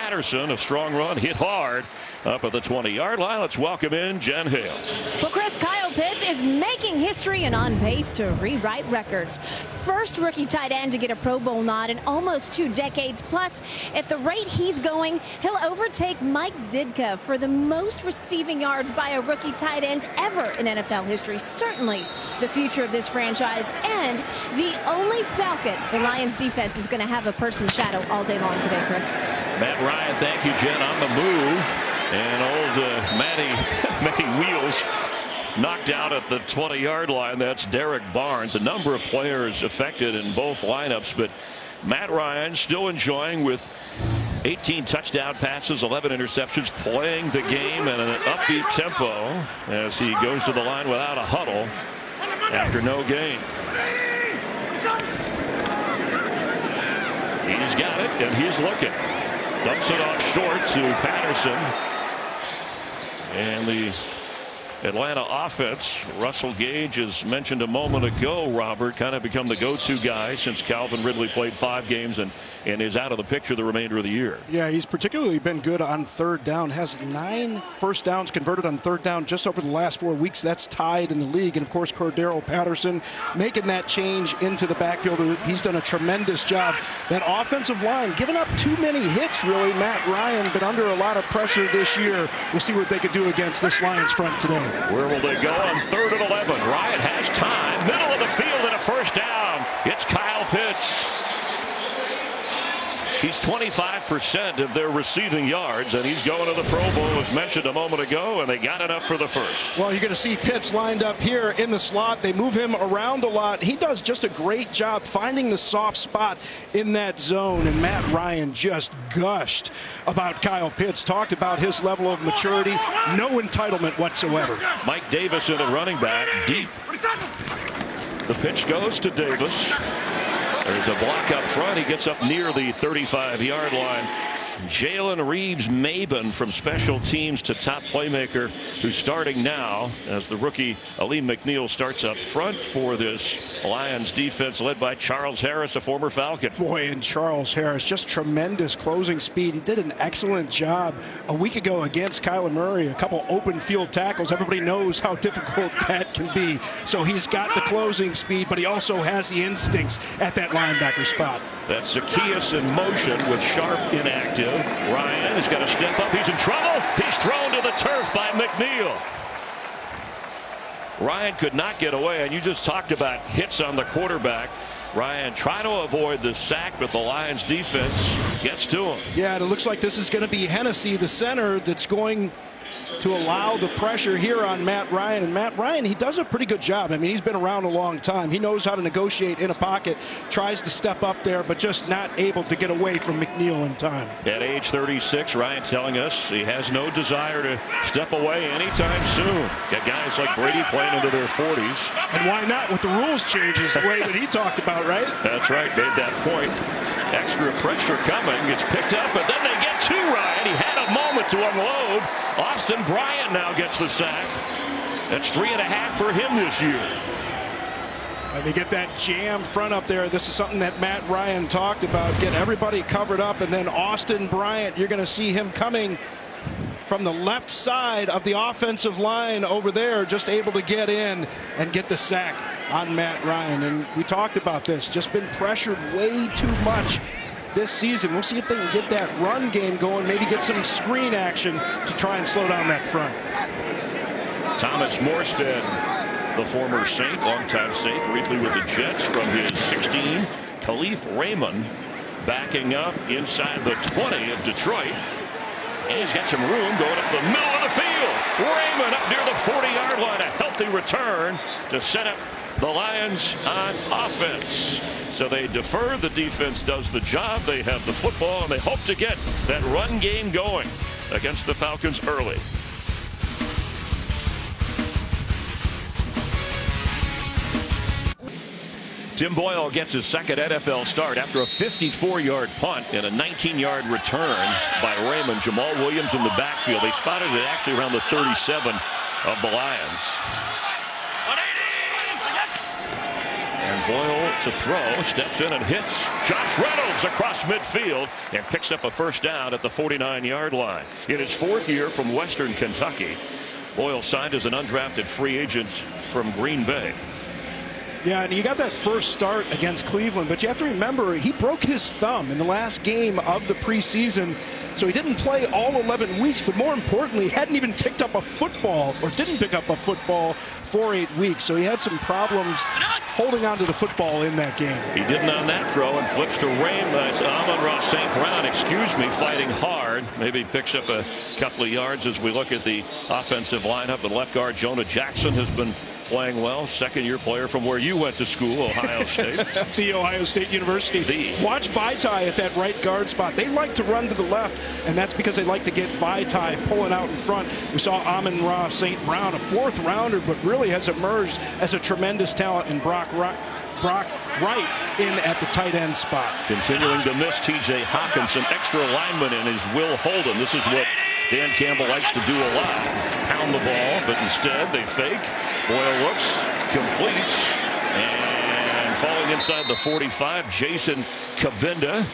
Patterson, a strong run, hit hard up at the 20-yard line. Let's welcome in Jen Hale. Well, Chris, Kyle Pitts is making history and on pace to rewrite records. First rookie tight end to get a Pro Bowl nod in almost 2 decades. Plus, at the rate he's going, he'll overtake Mike Ditka for the most receiving yards by a rookie tight end ever in NFL history. Certainly the future of this franchise and the only Falcon the Lions defense is going to have a person shadow all day long today, Chris. Matt Ryan, thank you, Jen, on the move. And old Matty Wheels knocked out at the 20-yard line. That's Derek Barnes. A number of players affected in both lineups, but Matt Ryan still enjoying with 18 touchdown passes, 11 interceptions, playing the game at an upbeat tempo as he goes to the line without a huddle after no gain. He's got it, and he's looking. Dumps it off short to Patterson. And the Atlanta offense, Russell Gage, as mentioned a moment ago, Robert, kind of become the go-to guy since Calvin Ridley played 5 games and is out of the picture the remainder of the year. Yeah, he's particularly been good on third down. Has 9 first downs converted on third down just over the last 4 weeks. That's tied in the league. And, of course, Cordero Patterson making that change into the backfield. He's done a tremendous job. That offensive line, giving up too many hits, really. Matt Ryan been under a lot of pressure this year. We'll see what they could do against this Lions front today. Where will they go on 3rd and 11? Ryan has time. Middle of the field and a first down. It's Kyle Pitts. He's 25% of their receiving yards, and he's going to the Pro Bowl, as mentioned a moment ago, and they got enough for the first. Well, you're going to see Pitts lined up here in the slot. They move him around a lot. He does just a great job finding the soft spot in that zone, and Matt Ryan just gushed about Kyle Pitts, talked about his level of maturity, no entitlement whatsoever. Mike Davis in a running back, deep. The pitch goes to Davis. There's a block up front. He gets up near the 35-yard line. Jalen Reeves-Maben from special teams to top playmaker, who's starting now as the rookie Aleem McNeil starts up front for this Lions defense led by Charles Harris, a former Falcon. Boy, and Charles Harris, just tremendous closing speed. He did an excellent job a week ago against Kyler Murray. A couple open field tackles. Everybody knows how difficult that can be. So he's got the closing speed, but he also has the instincts at that linebacker spot. That's Zacchaeus in motion with Sharp inactive. Ryan has got to step up. He's in trouble. He's thrown to the turf by McNeil. Ryan could not get away, and you just talked about hits on the quarterback. Ryan trying to avoid the sack, but the Lions defense gets to him. Yeah, and it looks like this is going to be Hennessy, the center, that's going to allow the pressure here on Matt Ryan. And Matt Ryan, he does a pretty good job. I mean, he's been around a long time. He knows how to negotiate in a pocket, tries to step up there, but just not able to get away from McNeil in time. At age 36, Ryan telling us he has no desire to step away anytime soon. Got guys like Brady playing into their 40s. And why not with the rules changes the way that he talked about, right? That's right, made that point. Extra pressure coming, gets picked up, but then they get to Ryan. He had a moment to unload. Austin Bryant now gets the sack. That's 3.5 for him this year. They get that jam front up there. This is something that Matt Ryan talked about. Get everybody covered up, and then Austin Bryant, you're going to see him coming from the left side of the offensive line over there, just able to get in and get the sack on Matt Ryan. And we talked about this, just been pressured way too much this season. We'll see if they can get that run game going, maybe get some screen action to try and slow down that front. Thomas Morstead, the former Saint, longtime Saint, briefly with the Jets from his 16. Khalif Raymond backing up inside the 20 of Detroit. And he's got some room going up the middle of the field. Raymond up near the 40-yard line. A healthy return to set up the Lions on offense. So they defer. The defense does the job. They have the football, and they hope to get that run game going against the Falcons early. Tim Boyle gets his second NFL start after a 54-yard punt and a 19-yard return by Raymond. Jamal Williams in the backfield. They spotted it actually around the 37 of the Lions. And Boyle to throw, steps in and hits Josh Reynolds across midfield and picks up a first down at the 49-yard line. In his 4th year from Western Kentucky, Boyle signed as an undrafted free agent from Green Bay. Yeah, and you got that first start against Cleveland, but you have to remember he broke his thumb in the last game of the preseason, so he didn't play all 11 weeks, but more importantly, he hadn't even picked up a football, or didn't pick up a football for 8 weeks, so he had some problems holding on to the football in that game. He didn't on that throw and flips to Amon-Ra St. Brown, fighting hard. Maybe picks up a couple of yards as we look at the offensive lineup. The left guard Jonah Jackson has been playing well. 2nd-year player from where you went to school, Ohio State. The Ohio State University. Watch Vaitai at that right guard spot. They like to run to the left, and that's because they like to get Vaitai pulling out in front. We saw Amon-Ra St. Brown, a 4th rounder, but really has emerged as a tremendous talent in Brock Wright in at the tight end spot. Continuing to miss T.J. Hawkinson. Extra lineman in is Will Holden. This is what Dan Campbell likes to do a lot. Pound the ball, but instead they fake. Boyle looks, completes, and falling inside the 45, Jason Kabinda.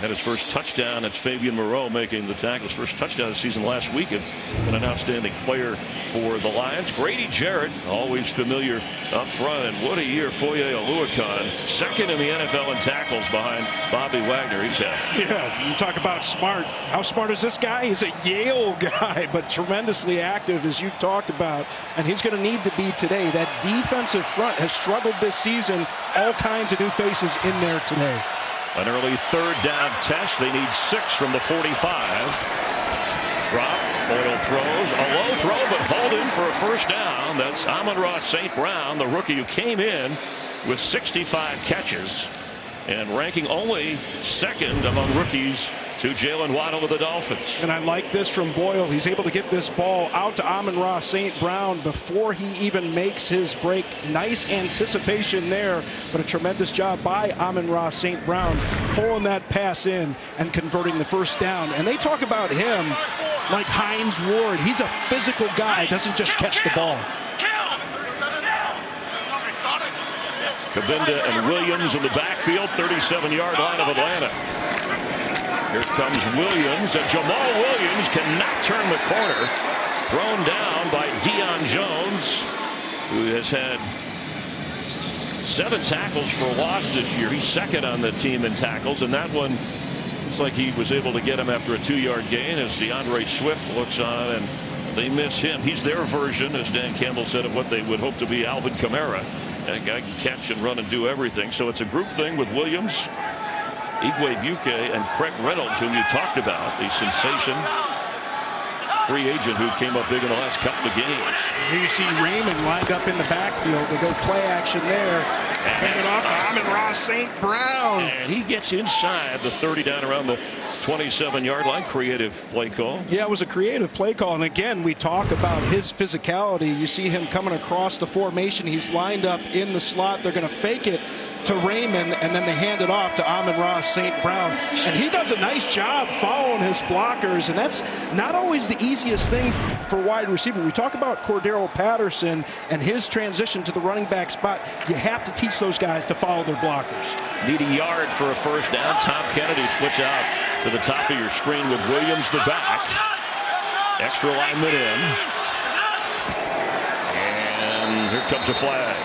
Had his first touchdown. It's Fabian Moreau making the tackle. His first touchdown of the season last week, and an outstanding player for the Lions. Grady Jarrett, always familiar up front, and what a year Foye Oluokun, 2nd in the NFL in tackles behind Bobby Wagner. He's had. Yeah, you talk about smart. How smart is this guy? He's a Yale guy, but tremendously active, as you've talked about, and he's going to need to be today. That defensive front has struggled this season. All kinds of new faces in there today. An early 3rd down test. They need 6 from the 45. Drop. Boyle throws. A low throw, but holding for a first down. That's Amon-Ra St. Brown, the rookie who came in with 65 catches and ranking only 2nd among rookies to Jalen Waddle of the Dolphins. And I like this from Boyle. He's able to get this ball out to Amon-Ra St. Brown before he even makes his break. Nice anticipation there, but a tremendous job by Amon-Ra St. Brown pulling that pass in and converting the first down. And they talk about him like Hines Ward. He's a physical guy, doesn't just catch the ball. Kabinda and Williams in the backfield, 37-yard line of Atlanta. Here comes Williams, and Jamal Williams cannot turn the corner. Thrown down by Deion Jones, who has had 7 tackles for loss this year. He's 2nd on the team in tackles, and that one looks like he was able to get him after a 2-yard gain as DeAndre Swift looks on, and they miss him. He's their version, as Dan Campbell said, of what they would hope to be Alvin Kamara. That guy can catch and run and do everything. So it's a group thing with Williams, Igwe Buke, and Craig Reynolds, whom you talked about, the sensation free agent who came up big in the last couple of games. Here you see Raymond lined up in the backfield to go play action there. Hand it off to Amon-Ra St. Brown. And he gets inside the 30 down around the 27-yard line. Creative play call. Yeah, it was a creative play call. And again, we talk about his physicality. You see him coming across the formation. He's lined up in the slot. They're going to fake it to Raymond, and then they hand it off to Amon-Ra St. Brown. And he does a nice job following his blockers, and that's not always the easiest thing for wide receiver. We talk about Cordero Patterson and his transition to the running back spot. You have to teach those guys to follow their blockers. Need a yard for a first down. Tom Kennedy splits out to the top of your screen with Williams the back. Extra lineman in. And here comes a flag.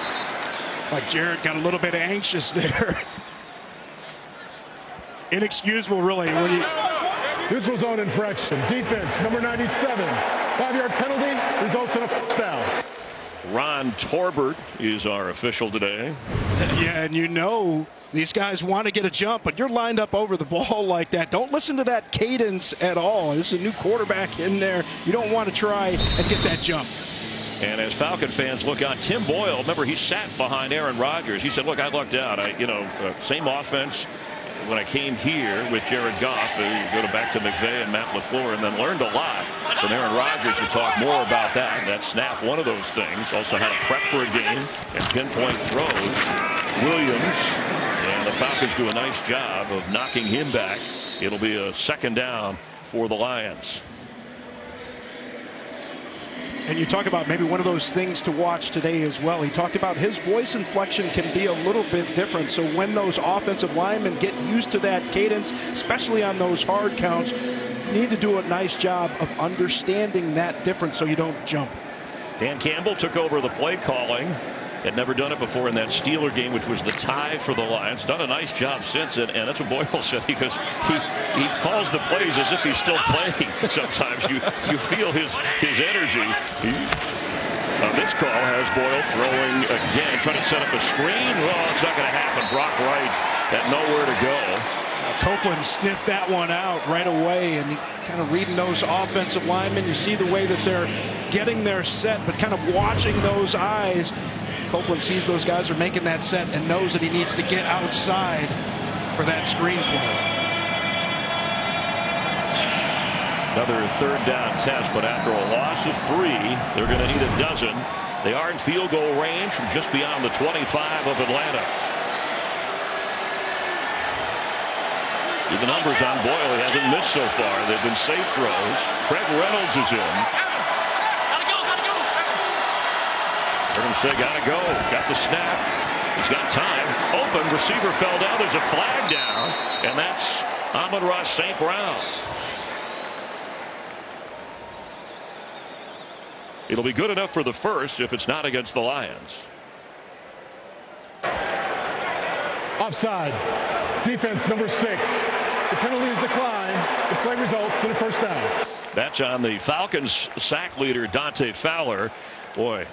Like Jarrett got a little bit anxious there. Inexcusable, really. When you Neutral zone infraction. Defense, number 97. 5-yard penalty results in a first down. Ron Torbert is our official today. Yeah, and you know these guys want to get a jump, but you're lined up over the ball like that. Don't listen to that cadence at all. This is a new quarterback in there. You don't want to try and get that jump. And as Falcon fans look on, Tim Boyle, remember he sat behind Aaron Rodgers. He said, look, I lucked out. Same offense. When I came here with Jared Goff, go back to McVay and Matt LaFleur, and then learned a lot from Aaron Rodgers. We'll talk more about that. That snap, one of those things. Also had a prep for a game and pinpoint throws. Williams, and the Falcons do a nice job of knocking him back. It'll be a second down for the Lions. And you talk about maybe one of those things to watch today as well. He talked about his voice inflection can be a little bit different. So when those offensive linemen get used to that cadence, especially on those hard counts, you need to do a nice job of understanding that difference so you don't jump. Dan Campbell took over the play calling. Had never done it before in that Steeler game, which was the tie for the Lions. Done a nice job since, and that's what Boyle said, because he calls the plays as if he's still playing. Sometimes you feel his energy. This call has Boyle throwing again, trying to set up a screen. Well, it's not going to happen. Brock Wright had nowhere to go. Copeland sniffed that one out right away, and kind of reading those offensive linemen. You see the way that they're getting their set, but kind of watching those eyes. Copeland sees those guys are making that set and knows that he needs to get outside for that screen play. Another third down test, but after a loss of 3, they're going to need a dozen. They are in field goal range from just beyond the 25 of Atlanta. The numbers on Boyle, he hasn't missed so far. They've been safe throws. Craig Reynolds is in. They're going to say, gotta go. Got the snap. He's got time. Open. Receiver fell down. There's a flag down. And that's Amon-Ra St. Brown. It'll be good enough for the first if it's not against the Lions. Offside. Defense number 6. The penalty is declined. The play results in a first down. That's on the Falcons sack leader, Dante Fowler. Boy,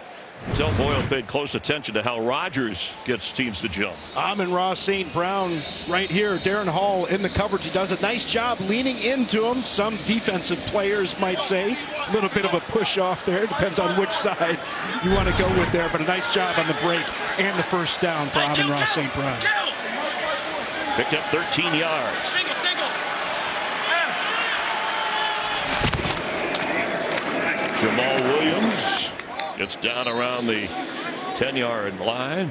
tell Boyle paid close attention to how Rodgers gets teams to jump. Amon-Ra St. Brown right here. Darren Hall in the coverage. He does a nice job leaning into him. Some defensive players might say a little bit of a push off there. Depends on which side you want to go with there. But a nice job on the break and the first down for Amon-Ra St. Brown. Picked up 13 yards. Jamal Williams gets down around the 10-yard line.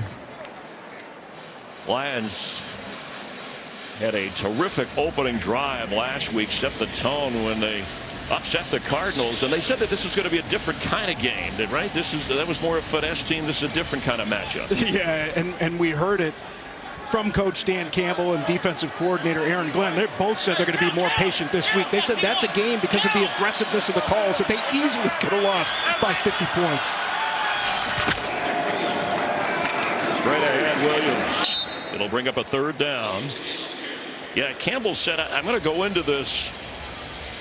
Lions had a terrific opening drive last week, set the tone when they upset the Cardinals, and they said that this was going to be a different kind of game, right? That was more a finesse team. This is a different kind of matchup. Yeah, and we heard it from Coach Dan Campbell and defensive coordinator Aaron Glenn. They both said they're going to be more patient this week. They said that's a game because of the aggressiveness of the calls that they easily could have lost by 50 points. Straight ahead, Williams. It'll bring up a third down. Yeah, Campbell said, I'm going to go into this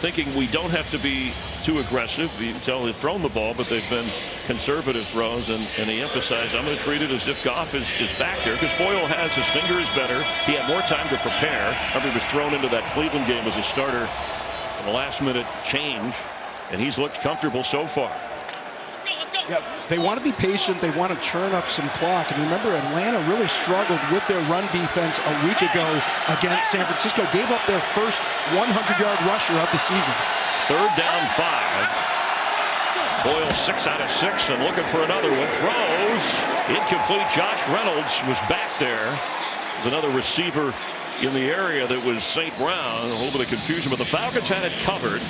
thinking we don't have to be too aggressive. You can tell they've thrown the ball, but they've been conservative throws, and he emphasized, I'm going to treat it as if Goff is back there, because Boyle has his finger is better. He had more time to prepare. Remember, he was thrown into that Cleveland game as a starter in the last-minute change, and he's looked comfortable so far. Yeah, they want to be patient. They want to churn up some clock. And remember, Atlanta really struggled with their run defense a week ago against San Francisco. Gave up their first 100-yard rusher of the season. Third down 5. Boyle 6 out of 6 and looking for another one. Throws. Incomplete. Josh Reynolds was back there. There's another receiver in the area that was St. Brown. A little bit of confusion, but the Falcons had it covered.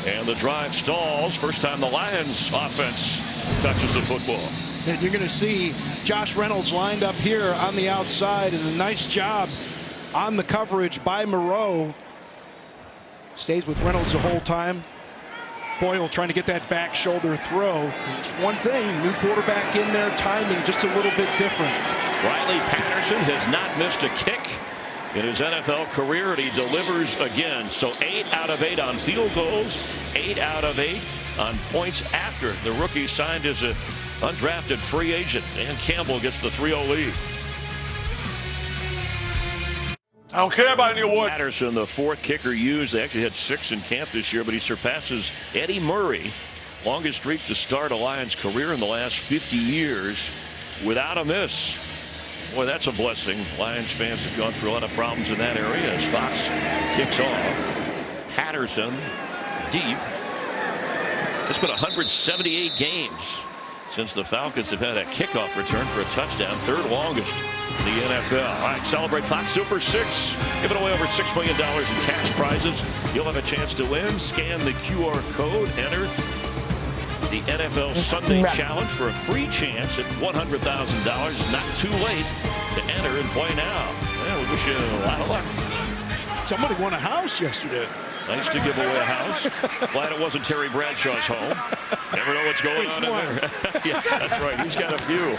And the drive stalls. First time the Lions offense touches the football. And you're going to see Josh Reynolds lined up here on the outside, and a nice job on the coverage by Moreau. Stays with Reynolds the whole time. Boyle trying to get that back shoulder throw. It's one thing, new quarterback in there, timing just a little bit different. Riley Patterson has not missed a kick in his NFL career, and he delivers again. So 8 out of 8 on field goals, 8 out of 8 on points after the rookie signed as an undrafted free agent. Dan Campbell gets the 3-0 lead. I don't care about any award. Patterson, the 4th kicker used. They actually had 6 in camp this year, but he surpasses Eddie Murray, longest streak to start a Lions career in the last 50 years without a miss. Boy, that's a blessing. Lions fans have gone through a lot of problems in that area as Fox kicks off. Patterson deep. It's been 178 games since the Falcons have had a kickoff return for a touchdown, 3rd longest in the NFL. All right, celebrate Fox Super 6. Giving away over $6 million in cash prizes. You'll have a chance to win. Scan the QR code, enter the NFL Sunday Challenge for a free chance at $100,000. It's not too late to enter and play now. Well, we wish you a lot of luck. Somebody won a house yesterday. Nice to give away a house. Glad it wasn't Terry Bradshaw's home. Never know what's going on in there. Yeah, that's right. He's got a few.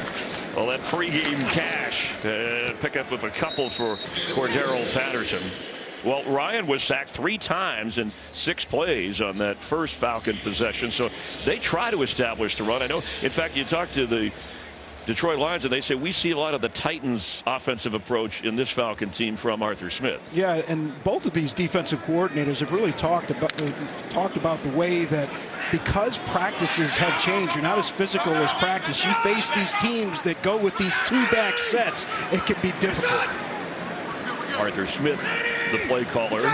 Well, that pregame cash. Pick up with a couple for Cordero Patterson. Well, Ryan was sacked 3 times in 6 plays on that first Falcon possession. So they try to establish the run. I know, in fact, you talk to the Detroit Lions, and they say we see a lot of the Titans' offensive approach in this Falcon team from Arthur Smith. Yeah, and both of these defensive coordinators have really talked about the way that because practices have changed, you're not as physical as practice. You face these teams that go with these 2-back sets. It can be difficult. Arthur Smith, the play caller,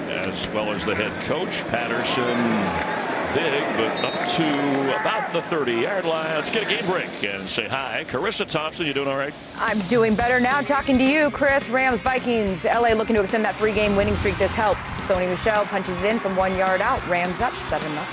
as well as the head coach. Patterson, big, but up to about the 30-yard line. Let's get a game break and say hi. Carissa Thompson, you doing all right? I'm doing better now. Talking to you, Chris. Rams, Vikings, LA looking to extend that 3-game winning streak. This helps. Sony Michel punches it in from 1 yard out. Rams up 7-0.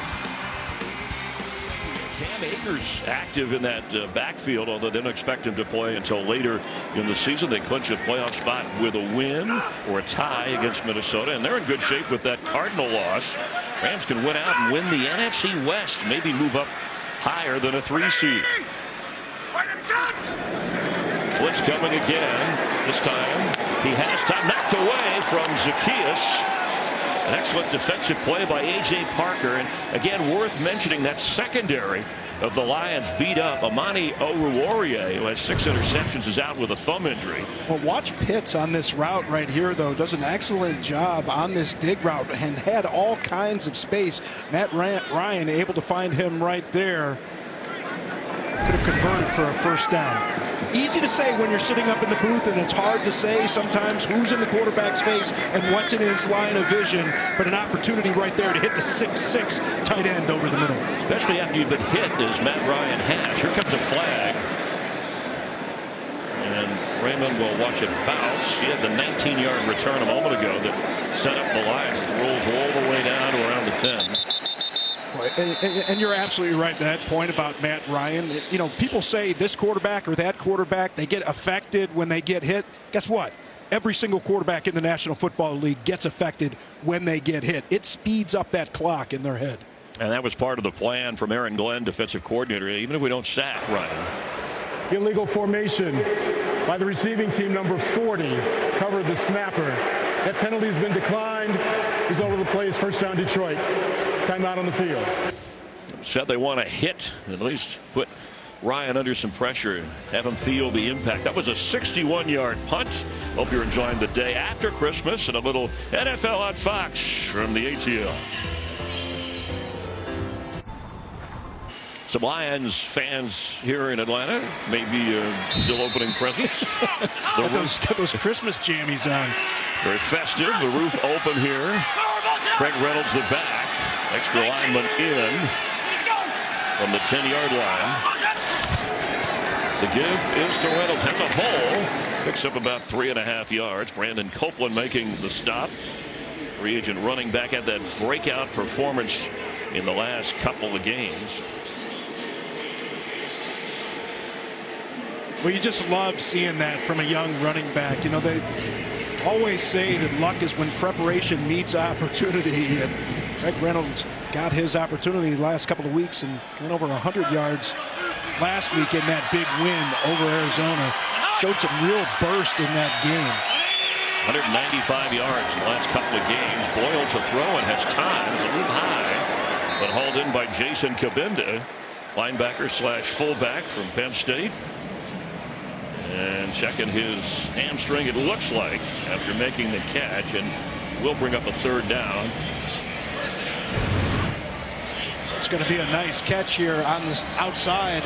Cam Akers active in that backfield, although they don't expect him to play until later in the season. They clinch a playoff spot with a win or a tie against Minnesota, and they're in good shape with that Cardinal loss. Rams can win out and win the NFC West, maybe move up higher than a 3 seed. Blitz coming again. This time he has time, knocked away from Zacchaeus. An excellent defensive play by A.J. Parker. And again, worth mentioning that secondary of the Lions beat up. Amani Oruwariye, who has 6 interceptions, is out with a thumb injury. Well, watch Pitts on this route right here, though. Does an excellent job on this dig route and had all kinds of space. Matt Ryan able to find him right there. Could have converted for a first down. Easy to say when you're sitting up in the booth, and it's hard to say sometimes who's in the quarterback's face and what's in his line of vision, but an opportunity right there to hit the 6'6" tight end over the middle. Especially after you've been hit, as Matt Ryan has. Here comes a flag. And Raymond will watch it bounce. He had the 19-yard return a moment ago that set up the Lions. It rolls all the way down to around the 10. And you're absolutely right, that point about Matt Ryan. You know, people say this quarterback or that quarterback, they get affected when they get hit. Guess what? Every single quarterback in the National Football League gets affected when they get hit. It speeds up that clock in their head. And that was part of the plan from Aaron Glenn, defensive coordinator, even if we don't sack Ryan. Illegal formation by the receiving team, number 40, covered the snapper. That penalty has been declined. Result of the play is first down, Detroit. Timeout on the field. Said they want to hit, at least put Ryan under some pressure, have him feel the impact. That was a 61-yard punt. Hope you're enjoying the day after Christmas and a little NFL on Fox from the ATL. Some Lions fans here in Atlanta may be still opening presents. Got those Christmas jammies on. Very festive. The roof open here. Craig Reynolds the back. Extra lineman in from the 10-yard line. The give is to Reynolds. Has a hole. Picks up about 3.5 yards. Brandon Copeland making the stop. Free agent running back had that breakout performance in the last couple of games. Well, you just love seeing that from a young running back. You know, they always say that luck is when preparation meets opportunity. And Craig Reynolds got his opportunity the last couple of weeks and went over 100 yards last week in that big win over Arizona. Showed some real burst in that game. 195 yards in the last couple of games. Boyle to throw and has time. It's a little high, but hauled in by Jason Kabinda, linebacker slash fullback from Penn State. And checking his hamstring, it looks like, after making the catch, and will bring up a third down. It's going to be a nice catch here on the outside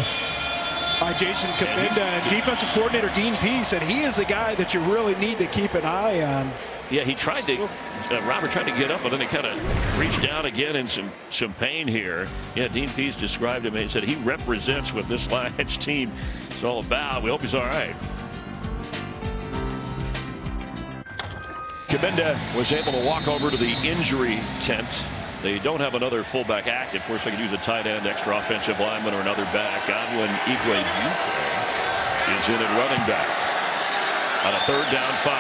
by Jason Kabinda. Defensive coordinator Dean Pease said he is the guy that you really need to keep an eye on. Yeah, he tried to, Robert tried to get up, but then he kind of reached down again in some pain here. Yeah, Dean Pease described him. He said he represents what this Lions team is all about. We hope he's all right. Kabinda was able to walk over to the injury tent They don't have another fullback active. Of course, they could use a tight end, extra offensive lineman, or another back. Godwin Igwe is in at running back on a 3rd down 5.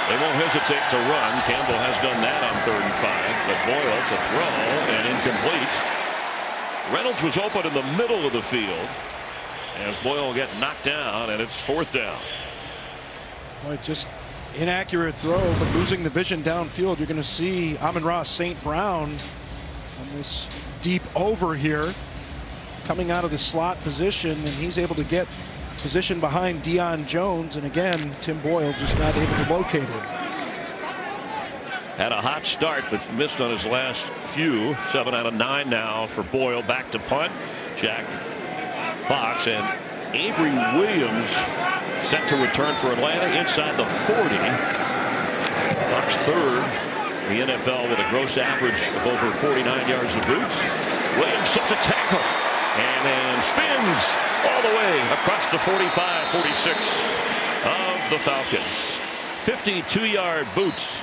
They won't hesitate to run. Campbell has done that on 3rd and 5, but Boyle to throw and incomplete. Reynolds was open in the middle of the field as Boyle get knocked down, and it's 4th down. Boy, just inaccurate throw, but losing the vision downfield. You're going to see Amon-Ra St. Brown on this deep over here, coming out of the slot position, and he's able to get position behind Deion Jones, and again Tim Boyle just not able to locate him. Had a hot start but missed on his last few. 7 out of 9 now for Boyle. Back to punt. Jack Fox and Avery Williams set to return for Atlanta inside the 40. Fox 3rd in the NFL with a gross average of over 49 yards of boots. Williams sets a tackle and then spins all the way across the 45-46 of the Falcons. 52-yard boots.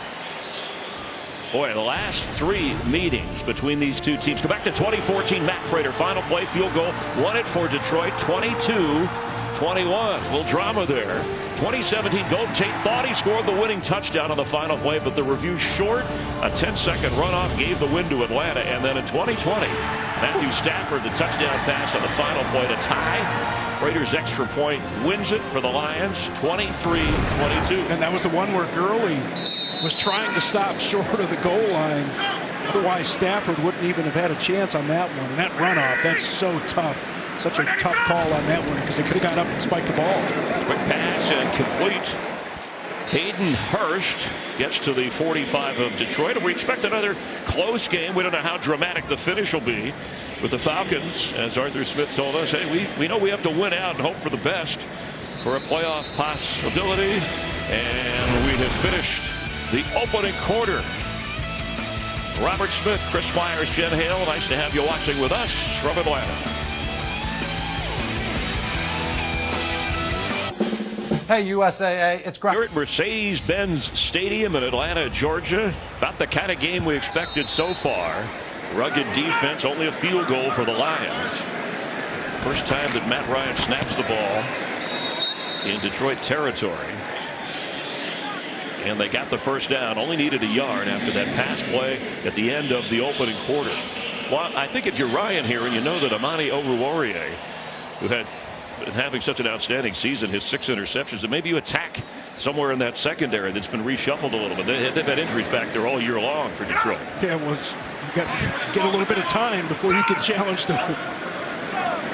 Boy, the last 3 meetings between these two teams. Go back to 2014. Matt Prater, final play, field goal, won it for Detroit, 22-21. Little drama there. 2017, Golden Tate thought he scored the winning touchdown on the final play, but the review short. A 10-second runoff gave the win to Atlanta. And then in 2020, Matthew Stafford, the touchdown pass on the final play to tie. Raiders extra point wins it for the Lions, 23-22. And that was the one where Gurley was trying to stop short of the goal line. Otherwise, Stafford wouldn't even have had a chance on that one. And that runoff, that's so tough. Such a tough call on that one because they could have got up and spiked the ball. Quick pass and complete. Hayden Hurst gets to the 45 of Detroit. And we expect another close game. We don't know how dramatic the finish will be with the Falcons. As Arthur Smith told us, hey, we know we have to win out and hope for the best for a playoff possibility. And we have finished the opening quarter. Robert Smith, Chris Myers, Jen Hale, nice to have you watching with us from Atlanta. Hey, USAA, it's great. Here at Mercedes-Benz Stadium in Atlanta, Georgia. About the kind of game we expected so far. Rugged defense, only a field goal for the Lions. First time that Matt Ryan snaps the ball in Detroit territory. And they got the first down. Only needed a yard after that pass play at the end of the opening quarter. Well, I think if you're Ryan here and you know that Amani Oruwariye, who had been having such an outstanding season, his 6 interceptions, that maybe you attack somewhere in that secondary that's been reshuffled a little bit. They've had injuries back there all year long for Detroit. Yeah, well, you got to get a little bit of time before you can challenge the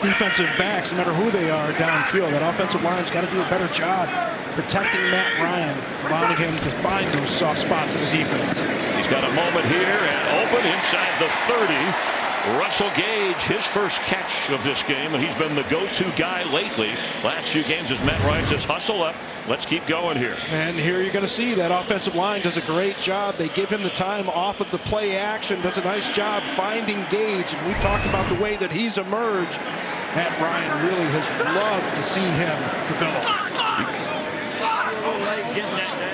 defensive backs, no matter who they are, downfield. That offensive line's got to do a better job protecting Matt Ryan, allowing him to find those soft spots in the defense. He's got a moment here and open inside the 30. Russell Gage, his first catch of this game, and he's been the go-to guy lately. Last few games as Matt Ryan says, hustle up, let's keep going here. And here you're going to see that offensive line does a great job. They give him the time off of the play action, does a nice job finding Gage, and we've talked about the way that he's emerged. Matt Ryan really has loved to see him develop. Getting that down.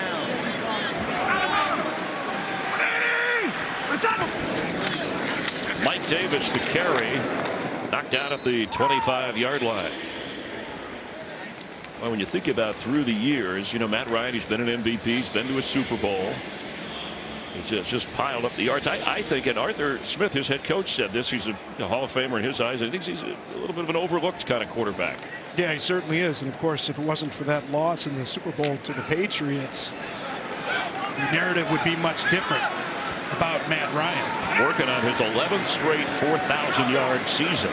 Mike Davis, the carry, knocked down at the 25-yard line. Well, when you think about through the years, you know, Matt Ryan, he's been an MVP, he's been to a Super Bowl. He's just piled up the yards. I think, and Arthur Smith, his head coach, said this, he's a Hall of Famer in his eyes. I think he's a little bit of an overlooked kind of quarterback. Yeah, he certainly is. And, of course, if it wasn't for that loss in the Super Bowl to the Patriots, the narrative would be much different about Matt Ryan. Working on his 11th straight 4,000-yard season.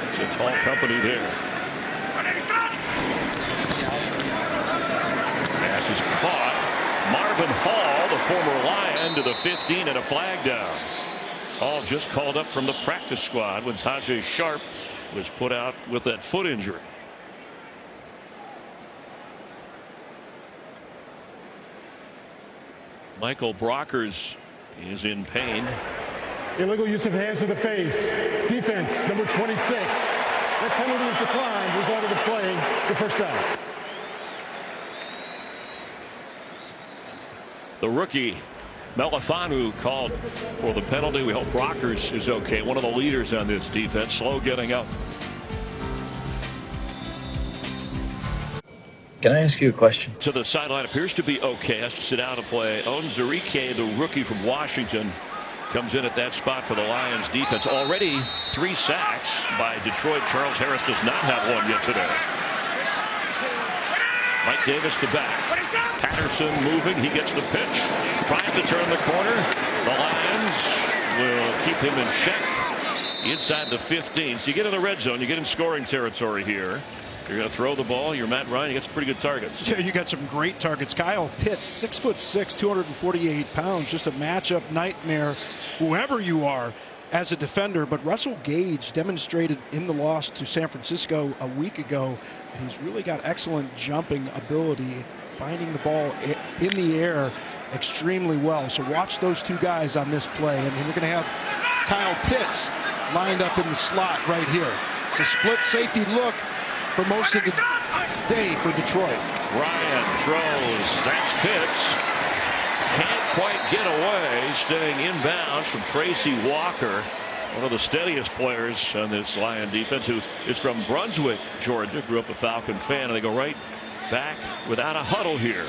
It's a tall company there. Pass is caught. Marvin Hall, the former Lion, to the 15 and a flag down. Hall just called up from the practice squad when Tajay Sharp was put out with that foot injury. Michael Brockers is in pain. Illegal use of hands to the face. Defense, number 26. That penalty is declined. Result of the play, it's a first down. The rookie Melifanu called for the penalty. We hope Rockers is okay. One of the leaders on this defense. Slow getting up. Can I ask you a question? To the sideline, appears to be okay. Has to sit down and play. Onwuzurike, the rookie from Washington, comes in at that spot for the Lions defense. Already 3 sacks by Detroit. Charles Harris does not have one yet today. Mike Davis the back. Patterson moving. He gets the pitch. Tries to turn the corner. The Lions will keep him in check inside the 15. So you get in the red zone. You get in scoring territory here. You're going to throw the ball. You're Matt Ryan. You got some pretty good targets. Yeah, you got some great targets. Kyle Pitts, 6'6", 248 pounds. Just a matchup nightmare, whoever you are, as a defender. But Russell Gage demonstrated in the loss to San Francisco a week ago that he's really got excellent jumping ability, finding the ball in the air extremely well. So watch those 2 guys on this play. And we're going to have Kyle Pitts lined up in the slot right here. It's a split safety look for most of the day for Detroit. Ryan throws. That's Pitts. Can't quite get away. Staying inbounds from Tracy Walker, one of the steadiest players on this Lion defense, who is from Brunswick, Georgia. Grew up a Falcon fan, and they go right back without a huddle here.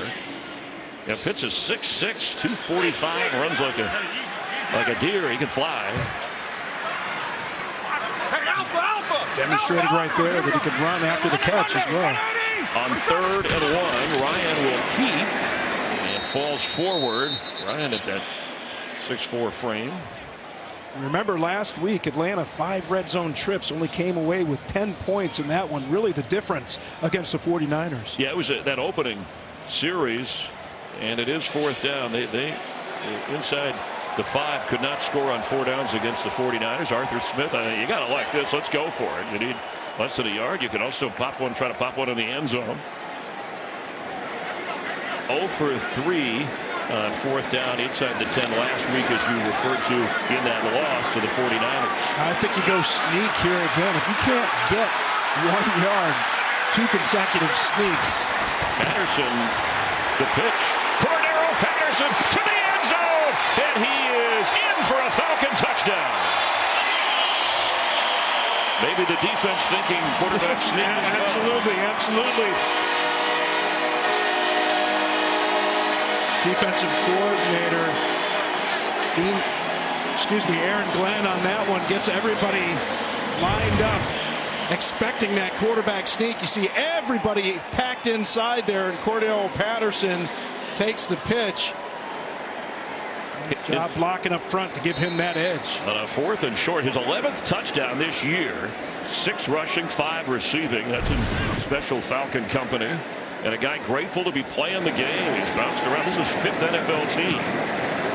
Yeah, Pitts is 6'6", 245, runs like a deer. He can fly. Demonstrated right there that he could run after the catch as well. On 3rd and 1, Ryan will keep and falls forward. Ryan at that 6'4" frame. Remember last week, Atlanta 5 red zone trips, only came away with 10 points in that one. Really the difference against the 49ers. Yeah, it was that opening series, and it is 4th down. They inside the 5 could not score on 4 downs against the 49ers. Arthur Smith, you got to like this. Let's go for it. You need less than a yard. You can also try to pop one in the end zone. 0 for 3 on 4th down inside the 10 last week, as you referred to in that loss to the 49ers. I think you go sneak here again. If you can't get 1 yard, 2 consecutive sneaks. Patterson, the pitch. Cordero Patterson to the end zone, and he is in for a Falcon touchdown. Maybe the defense thinking quarterback sneak. Absolutely. Defensive coordinator Aaron Glenn on that one gets everybody lined up, expecting that quarterback sneak. You see everybody packed inside there, and Cordero Patterson takes the pitch. Nice job blocking up front to give him that edge. On a 4th and short, his 11th touchdown this year. 6 rushing, 5 receiving. That's in special Falcon company. And a guy grateful to be playing the game. He's bounced around. This is 5th NFL team.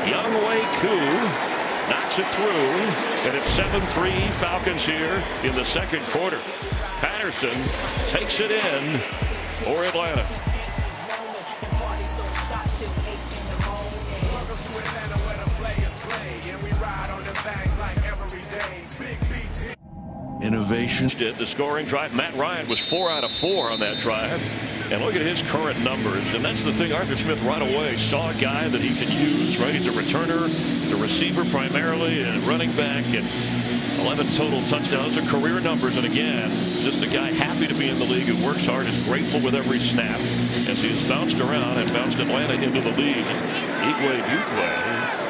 Younghoe Koo knocks it through, and it's 7-3 Falcons here in the 2nd quarter. Patterson takes it in for Atlanta. Innovation. The scoring drive. Matt Ryan was 4 out of 4 on that drive. And look at his current numbers. And that's the thing. Arthur Smith right away saw a guy that he can use, right? He's a returner, he's a receiver primarily, and running back, and 11 total touchdowns. Those are career numbers. And again, just a guy happy to be in the league, who works hard, is grateful with every snap, as he has bounced around and bounced Atlanta into the league. Igwe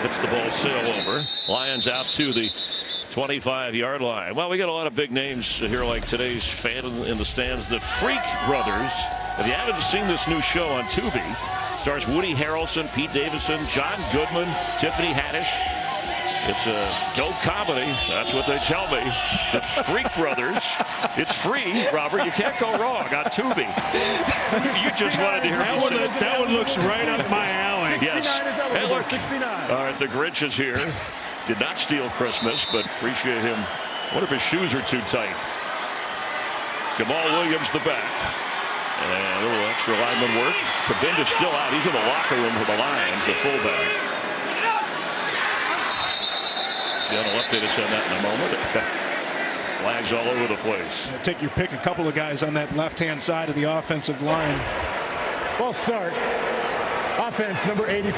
hits the ball sail over. Lions out to the 25-yard line. Well, we got a lot of big names here, like today's fan in the stands, the Freak Brothers. If you haven't seen this new show on Tubi, stars Woody Harrelson, Pete Davidson, John Goodman, Tiffany Haddish. It's a dope comedy. That's what they tell me. The Freak Brothers. It's free, Robert. You can't go wrong on Tubi. You just wanted to hear me say that one looks right up my alley. Yes. Hey, look. All right, the Grinch is here. Did not steal Christmas, but appreciate him. What if his shoes are too tight? Jamal Williams, the back. And a little extra lineman work. Cabinda's still out. He's in the locker room for the Lions, the fullback. Jen will update us on that in a moment. Flags all over the place. Take your pick. A couple of guys on that left-hand side of the offensive line. False start. Offense, number 84.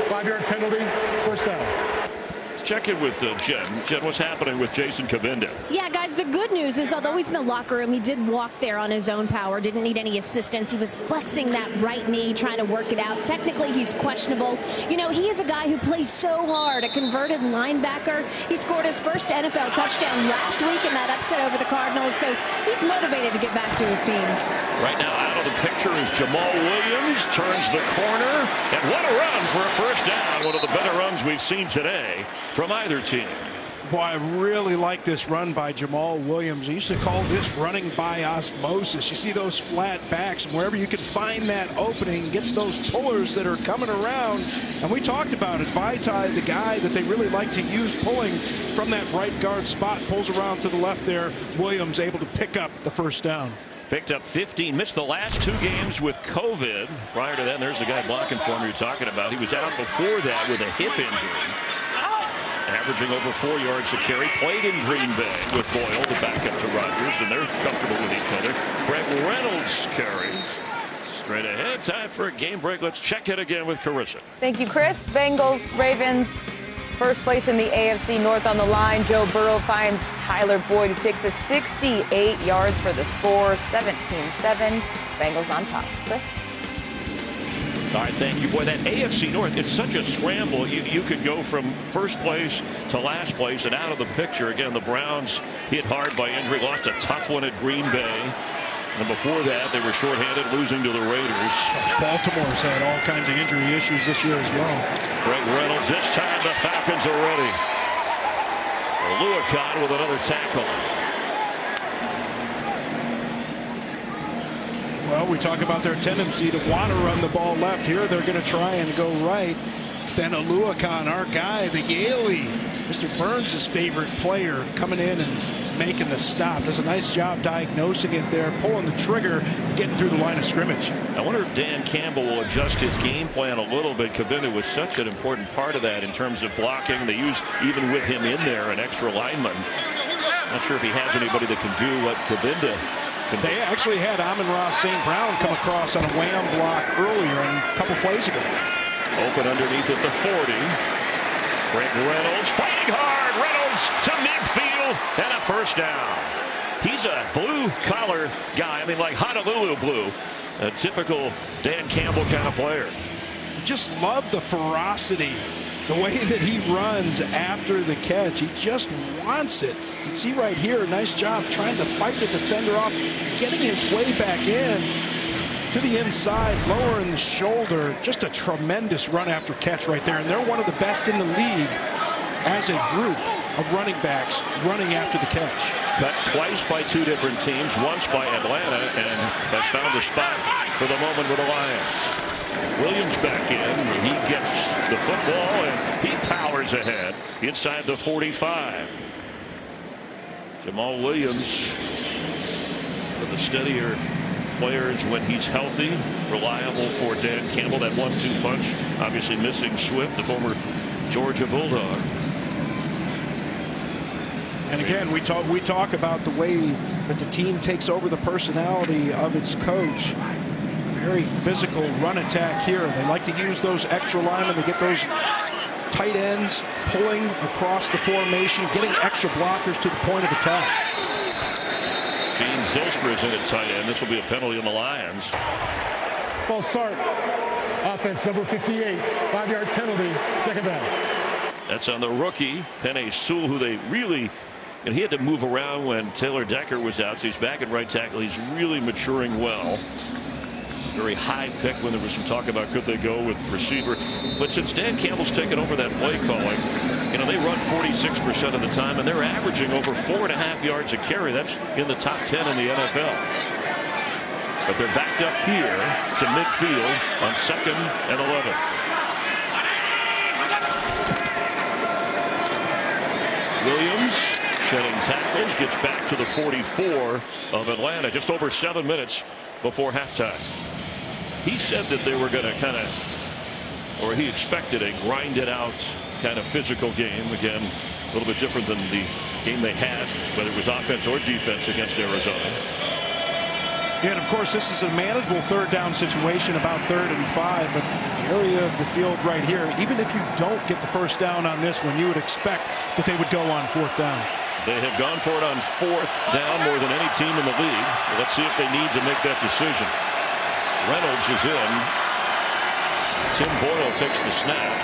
5-yard penalty. It's first down. Let's check in with Jen. Jen, what's happening with Jason Kabinda? Yeah, guys, the good news is although he's in the locker room, he did walk there on his own power, didn't need any assistance. He was flexing that right knee, trying to work it out. Technically, he's questionable. You know, he is a guy who plays so hard, a converted linebacker. He scored his first NFL touchdown last week in that upset over the Cardinals, so he's motivated to get back to his team. Right now, out of the picture is Jamal Williams, turns the corner, and what a run for a first down. One of the better runs we've seen today from either team. Boy, I really like this run by Jamal Williams. I used to call this running by osmosis. You see those flat backs, and wherever you can find that opening, gets those pullers that are coming around. And we talked about it. Vaitai, the guy that they really like to use pulling from that right guard spot, pulls around to the left there. Williams able to pick up the first down. Picked up 15, missed the last 2 games with COVID. Prior to that, there's the guy blocking for him you're talking about. He was out before that with a hip injury. Averaging over 4 yards a carry. Played in Green Bay with Boyle, the backup to Rodgers, and they're comfortable with each other. Greg Reynolds carries. Straight ahead, time for a game break. Let's check it again with Carissa. Thank you, Chris. Bengals, Ravens, first place in the AFC North on the line. Joe Burrow finds Tyler Boyd, who takes us 68 yards for the score. 17-7. Bengals on top. Chris? All right, thank you. Boy, that AFC North, it's such a scramble. You could go from first place to last place and out of the picture. Again, the Browns hit hard by injury, lost a tough one at Green Bay. And before that, they were shorthanded, losing to the Raiders. Baltimore's had all kinds of injury issues this year as well. Greg Reynolds, this time the Falcons are ready. Luakon with another tackle. Well, we talk about their tendency to want to run the ball left. Here they're going to try and go right. Then Luakon, our guy, the Yaley, Mr. Burns' favorite player, coming in and making the stop. Does a nice job diagnosing it there, pulling the trigger, getting through the line of scrimmage. I wonder if Dan Campbell will adjust his game plan a little bit. Kabinda was such an important part of that in terms of blocking. They use, even with him in there, an extra lineman. Not sure if he has anybody that can do what Kabinda. They actually had Amon-Ra St. Brown come across on a wham block earlier and a couple plays ago. Open underneath at the 40. Greg Reynolds fighting hard. Reynolds to midfield and a first down. He's a blue-collar guy. I mean, like Honolulu blue. A typical Dan Campbell kind of player. Just love the ferocity. The way that he runs after the catch, he just wants it. You can see right here, nice job trying to fight the defender off, getting his way back in to the inside, lowering the shoulder. Just a tremendous run after catch right there. And they're one of the best in the league as a group of running backs running after the catch. Cut twice by 2 different teams, once by Atlanta, and has found a spot for the moment with the Lions. Williams back in. He gets the football and he powers ahead inside the 45. Jamal Williams, with the steadier players when he's healthy, reliable for Dan Campbell. That 1-2 punch, obviously missing Swift, the former Georgia Bulldog. And again, we talk about the way that the team takes over the personality of its coach. Very physical run attack here. They like to use those extra linemen to get those tight ends pulling across the formation, getting extra blockers to the point of attack. Shane Zylstra is in at tight end. This will be a penalty on the Lions. False start. Offense number 58. 5-yard penalty. Second down. That's on the rookie, Penei Sewell, who they really, and he had to move around when Taylor Decker was out, so he's back at right tackle. He's really maturing well. Very high pick when there was some talk about could they go with receiver. But since Dan Campbell's taken over that play calling, you know, they run 46% of the time, and they're averaging over 4.5 yards a carry. That's in the top 10 in the NFL. But they're backed up here to midfield on 2nd and 11. Williams shedding tackles, gets back to the 44 of Atlanta, just over 7 minutes before halftime. He said that they were going to kind of, or he expected a grinded out kind of physical game. Again, a little bit different than the game they had, whether it was offense or defense, against Arizona. Yeah, and of course, this is a manageable 3rd down situation, about 3rd and 5, but area of the field right here. Even if you don't get the first down on this one, you would expect that they would go on 4th down. They have gone for it on 4th down more than any team in the league. Let's see if they need to make that decision. Reynolds is in. Tim Boyle takes the snap.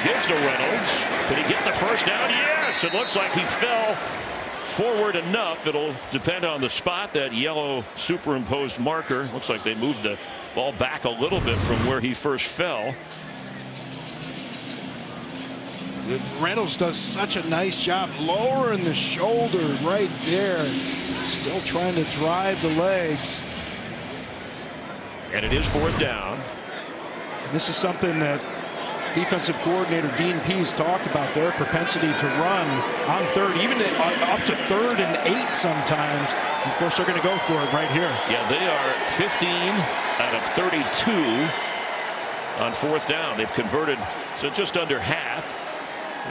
Gives to Reynolds. Can he get the first down? Yes! It looks like he fell forward enough. It'll depend on the spot. That yellow superimposed marker. Looks like they moved the ball back a little bit from where he first fell. Reynolds does such a nice job lowering the shoulder right there. Still trying to drive the legs. And it is 4th down. And this is something that defensive coordinator Dean Pease talked about, their propensity to run on 3rd, even up to 3rd and 8 sometimes. Of course, they're going to go for it right here. Yeah, they are 15 out of 32 on 4th down. They've converted so just under half.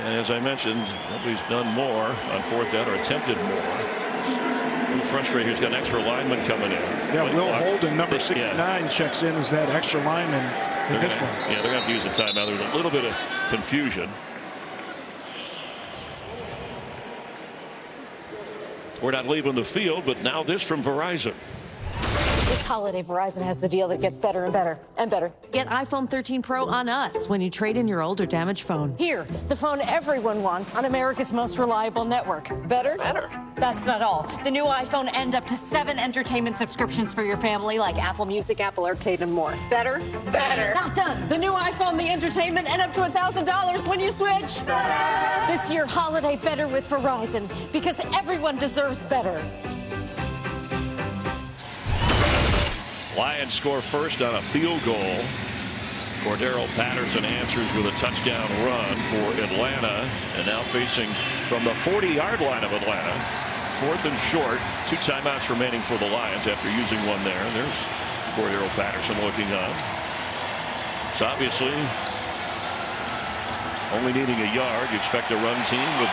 And as I mentioned, nobody's done more on 4th down or attempted more. A little frustrated. He's got an extra lineman coming in. Yeah, Will Holden, number 69, checks in as that extra lineman in this one. Yeah, they're going to have to use the timeout. There's a little bit of confusion. We're not leaving the field, but now this from Verizon. This holiday, Verizon has the deal that gets better and better and better. Get iPhone 13 Pro on us when you trade in your old or damaged phone. Here, the phone everyone wants on America's most reliable network. Better? Better. That's not all. The new iPhone and up to 7 entertainment subscriptions for your family, like Apple Music, Apple Arcade, and more. Better? Better. Not done. The new iPhone, the entertainment, and up to $1,000 when you switch. Better. This year, holiday better with Verizon, because everyone deserves better. Lions score first on a field goal. Cordero Patterson answers with a touchdown run for Atlanta, and now facing from the 40-yard line of Atlanta. 4th and short. 2 timeouts remaining for the Lions after using one there. There's Cordero Patterson looking up. It's obviously only needing a yard. You expect a run team. Would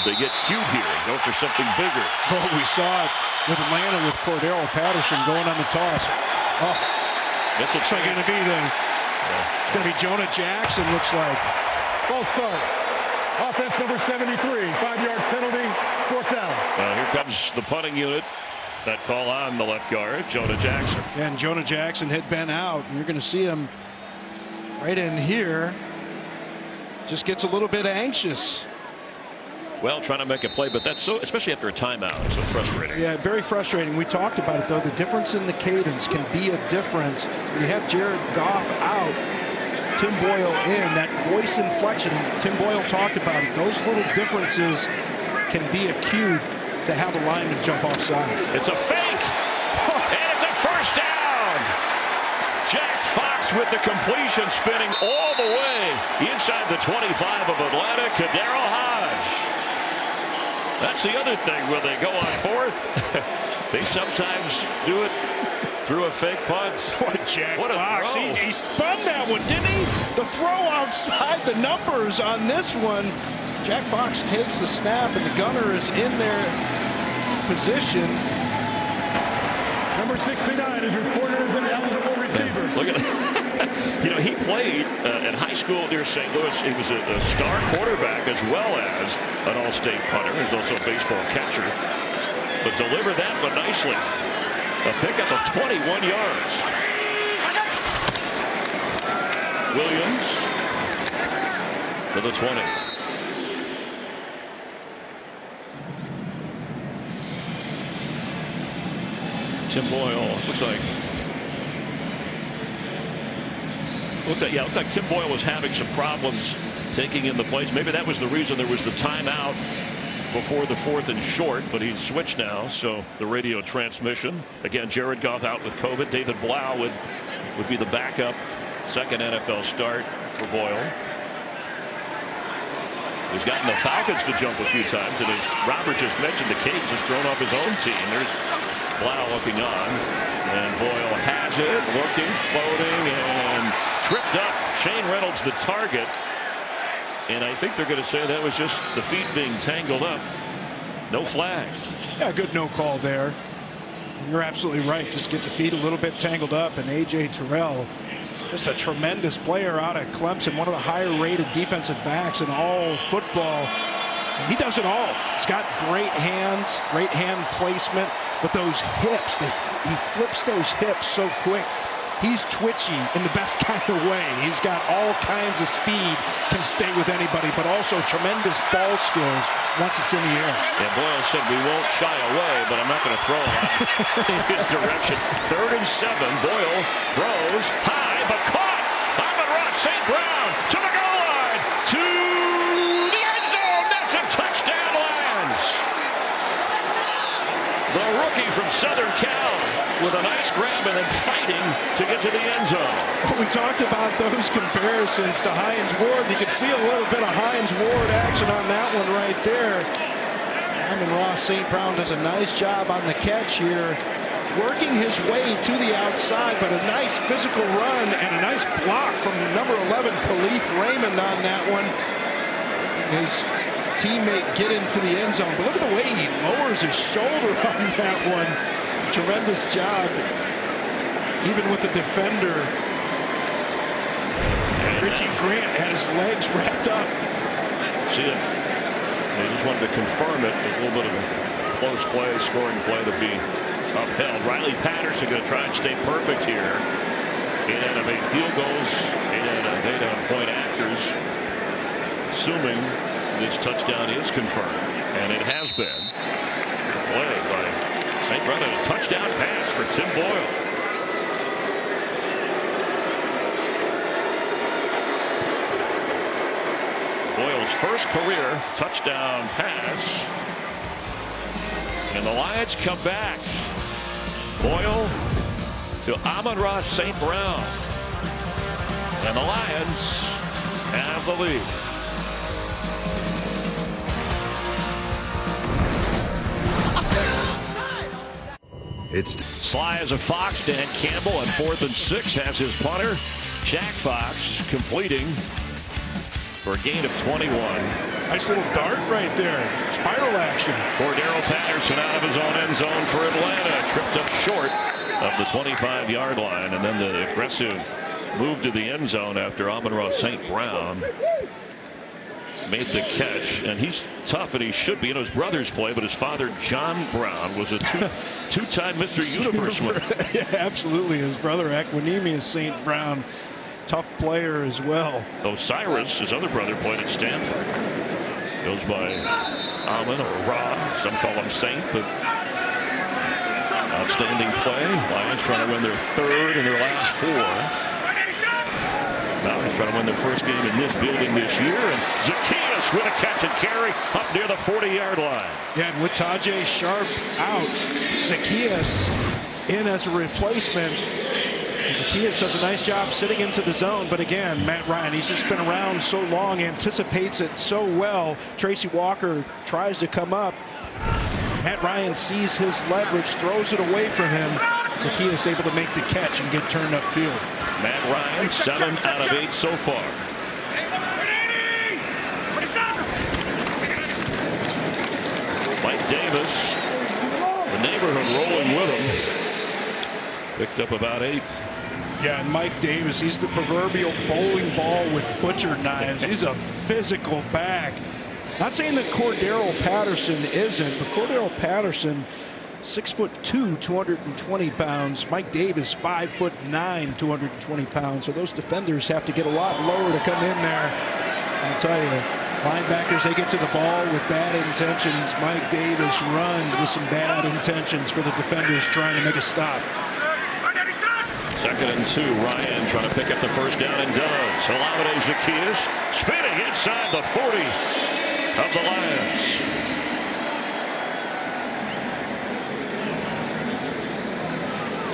they get cute here? Go for something bigger? Well, we saw it with Atlanta with Cordero Patterson going on the toss. Oh, this looks like going to be it's going to be Jonah Jackson. Looks like. False start. Offense number 73. 5-yard penalty. 4th down. So here comes the punting unit. That call on the left guard, Jonah Jackson. And Jonah Jackson had been out. And you're going to see him right in here. Just gets a little bit anxious. Well, trying to make a play, but that's so, especially after a timeout, so frustrating. Yeah, very frustrating. We talked about it, though. The difference in the cadence can be a difference. When you have Jared Goff out, Tim Boyle in, that voice inflection, Tim Boyle talked about it. Those little differences can be a cue to have a lineman jump off sides. It's a fake, and it's a first down. Jack Fox with the completion, spinning all the way inside the 25 of Atlanta. Cordero Hodge. That's the other thing. When they go on 4th, they sometimes do it through a fake punt. What Jack what a Fox. throw. He spun that one, didn't he? The throw outside the numbers on this one. Jack Fox takes the snap, and the gunner is in their position. Number 69 is reported as an eligible receiver. Look at that. You know, he played in high school near St. Louis. He was a star quarterback as well as an all-state punter. He's also a baseball catcher. But delivered that one nicely. A pickup of 21 yards. Williams to the 20. Tim Boyle looks like Tim Boyle was having some problems taking in the plays. Maybe that was the reason there was the timeout before the 4th and short, but he's switched now. So the radio transmission again. Jared Goff out with COVID. David Blau would be the backup. Second NFL start for Boyle. He's gotten the Falcons to jump a few times, and as Robert just mentioned, the Canes has thrown off his own team. There's Blau looking on, and Boyle has it, looking, floating, and tripped up. Shane Reynolds the target, and I think they're going to say that was just the feet being tangled up. No flag. Yeah, good no call there. And you're absolutely right. Just get the feet a little bit tangled up, and A.J. Terrell Just a tremendous player out of Clemson, one of the higher-rated defensive backs in all football. And he does it all. He's got great hands, great hand placement, but those hips, he flips those hips so quick. He's twitchy in the best kind of way. He's got all kinds of speed, can stay with anybody, but also tremendous ball skills once it's in the air. Yeah, Boyle said we won't shy away, but I'm not going to throw a lot in his direction. 3rd and 7. Boyle throws high, but caught. Amon-Ra St. Brown to the goal line, to the end zone. That's a touchdown, Lions. The rookie from Southern Cal with a nice grab and then fighting to get to the end zone. We talked about those comparisons to Hines Ward. You can see a little bit of Hines Ward action on that one right there. Amon-Ra St. Brown does a nice job on the catch here, working his way to the outside, but a nice physical run and a nice block from number 11, Khalif Raymond on that one. His teammate get into the end zone, but look at the way he lowers his shoulder on that one. Tremendous job, even with the defender. Richie Grant had his legs wrapped up. See it. They just wanted to confirm it. A little bit of a close play, scoring play to be upheld. Riley Patterson going to try and stay perfect here. 8 out of 8 field goals, 8 out of 8 on point afters. Assuming this touchdown is confirmed, and it has been. Play by St. Brown, and a touchdown pass for Tim Boyle. Boyle's first career touchdown pass. And the Lions come back. Boyle to Amon-Ra St. Brown. And the Lions have the lead. It's Sly as a Fox. Dan Campbell on 4th and 6 has his punter. Jack Fox completing for a gain of 21. Nice little dart right there. Spiral action. Cordero Patterson out of his own end zone for Atlanta. Tripped up short of the 25-yard line. And then the aggressive move to the end zone after Amon-Ra St. Brown made the catch. And he's tough, and he should be. You know, his brothers play, but his father, John Brown, was a two-time Mr. Universe winner. Yeah, absolutely. His brother, Equinemius St. Brown, tough player as well. Osiris, his other brother, played at Stanford. Goes by Amon or Ra. Some call him Saint, but outstanding play. Lions trying to win their 3rd in their last 4. Now he's trying to win their first game in this building this year. And Zacchaeus with a catch and carry up near the 40-yard line. Yeah, and with Tajay Sharp out, Zacchaeus in as a replacement. Zacchaeus does a nice job sitting into the zone, but again, Matt Ryan, he's just been around so long, anticipates it so well. Tracy Walker tries to come up. Matt Ryan sees his leverage, throws it away from him. Zacchaeus able to make the catch and get turned upfield. Matt Ryan, 7 out of 8 so far. Mike Davis, the neighborhood rolling with him. Picked up about 8. Yeah, and Mike Davis, he's the proverbial bowling ball with butcher knives. He's a physical back. Not saying that Cordero Patterson isn't, but Cordero Patterson, 6'2", 220 pounds. Mike Davis, 5'9", 220 pounds. So those defenders have to get a lot lower to come in there. I'll tell you, linebackers, they get to the ball with bad intentions. Mike Davis runs with some bad intentions for the defenders trying to make a stop. 2nd and 2. Ryan trying to pick up the first down and does. Olamide Zacchaeus spinning inside the 40 of the Lions.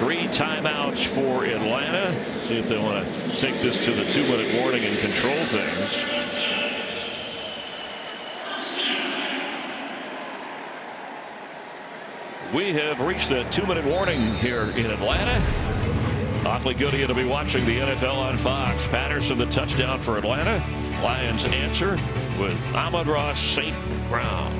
Three timeouts for Atlanta. See if they want to take this to the 2-minute warning and control things. We have reached the 2-minute warning here in Atlanta. Awfully good of you to be watching the NFL on Fox. Patterson, the touchdown for Atlanta. Lions answer with Amon-Ra St. Brown.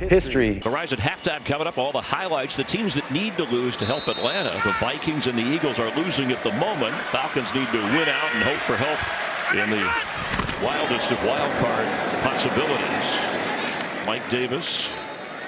history. The Rise at halftime coming up. All the highlights. The teams that need to lose to help Atlanta. The Vikings and the Eagles are losing at the moment. Falcons need to win out and hope for help in the wildest of wild card possibilities. Mike Davis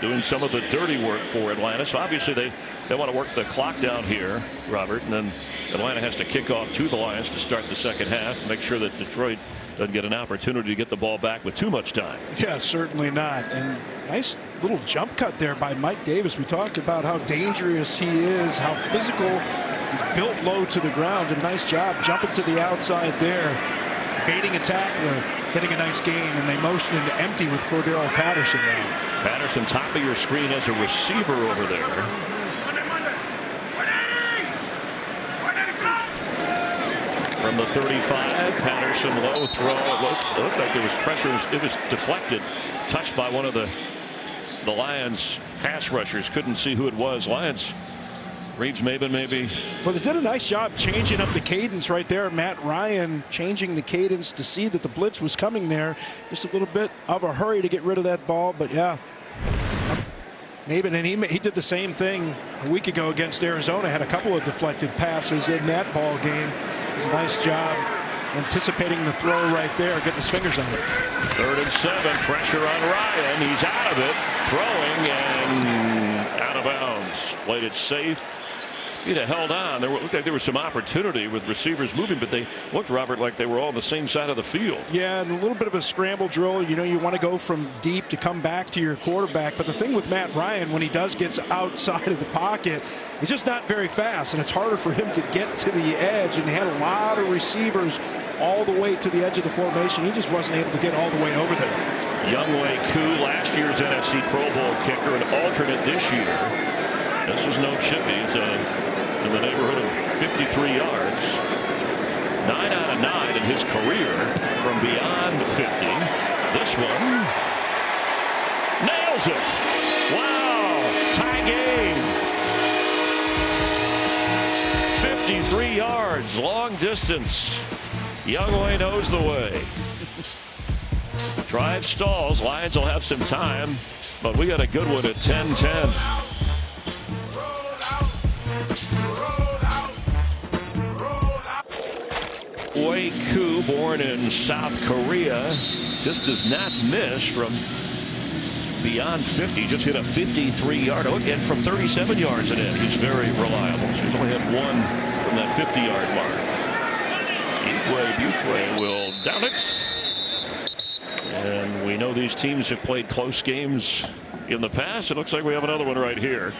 doing some of the dirty work for Atlanta. So obviously they want to work the clock down here, Robert, and then Atlanta has to kick off to the Lions to start the second half. Make sure that Detroit doesn't get an opportunity to get the ball back with too much time. Yeah, certainly not. And nice little jump cut there by Mike Davis. We talked about how dangerous he is, how physical. He's built low to the ground. A nice job jumping to the outside there. Evading attack, getting a nice gain, and they motion into empty with Cordero Patterson now. Patterson, top of your screen as a receiver over there. From the 35, Patterson low throw. It looked like there was pressure. It was deflected, touched by one of the Lions pass rushers. Couldn't see who it was. Lions. Reeves Maben maybe. Well, they did a nice job changing up the cadence right there. Matt Ryan changing the cadence to see that the blitz was coming there. Just a little bit of a hurry to get rid of that ball. But yeah, Maben, and he did the same thing a week ago against Arizona. Had a couple of deflected passes in that ball game. It was a nice job anticipating the throw right there, getting his fingers on it. 3rd and 7, pressure on Ryan. He's out of it, throwing and out of bounds. Played it safe. He'd have held on. There looked like there was some opportunity with receivers moving, but they looked, Robert, like they were all on the same side of the field. Yeah, and a little bit of a scramble drill. You know, you want to go from deep to come back to your quarterback. But the thing with Matt Ryan, when he does get outside of the pocket, he's just not very fast, and it's harder for him to get to the edge. And he had a lot of receivers all the way to the edge of the formation. He just wasn't able to get all the way over there. Younghoe Koo, last year's NFC Pro Bowl kicker, an alternate this year. This is no chippy. It's in the neighborhood of 53 yards. 9 out of 9 in his career from beyond 50. This one nails it. Wow, tie game. 53 yards, long distance. Younghoe knows the way. Drive stalls. Lions will have some time, but we got a good one at 10-10. Younghoe Koo, born in South Korea, just does not miss from beyond 50. Just hit a 53-yard, and from 37 yards and in. He's very reliable. So he's only had one from that 50-yard mark. Buque will down it. And we know these teams have played close games in the past. It looks like we have another one right here.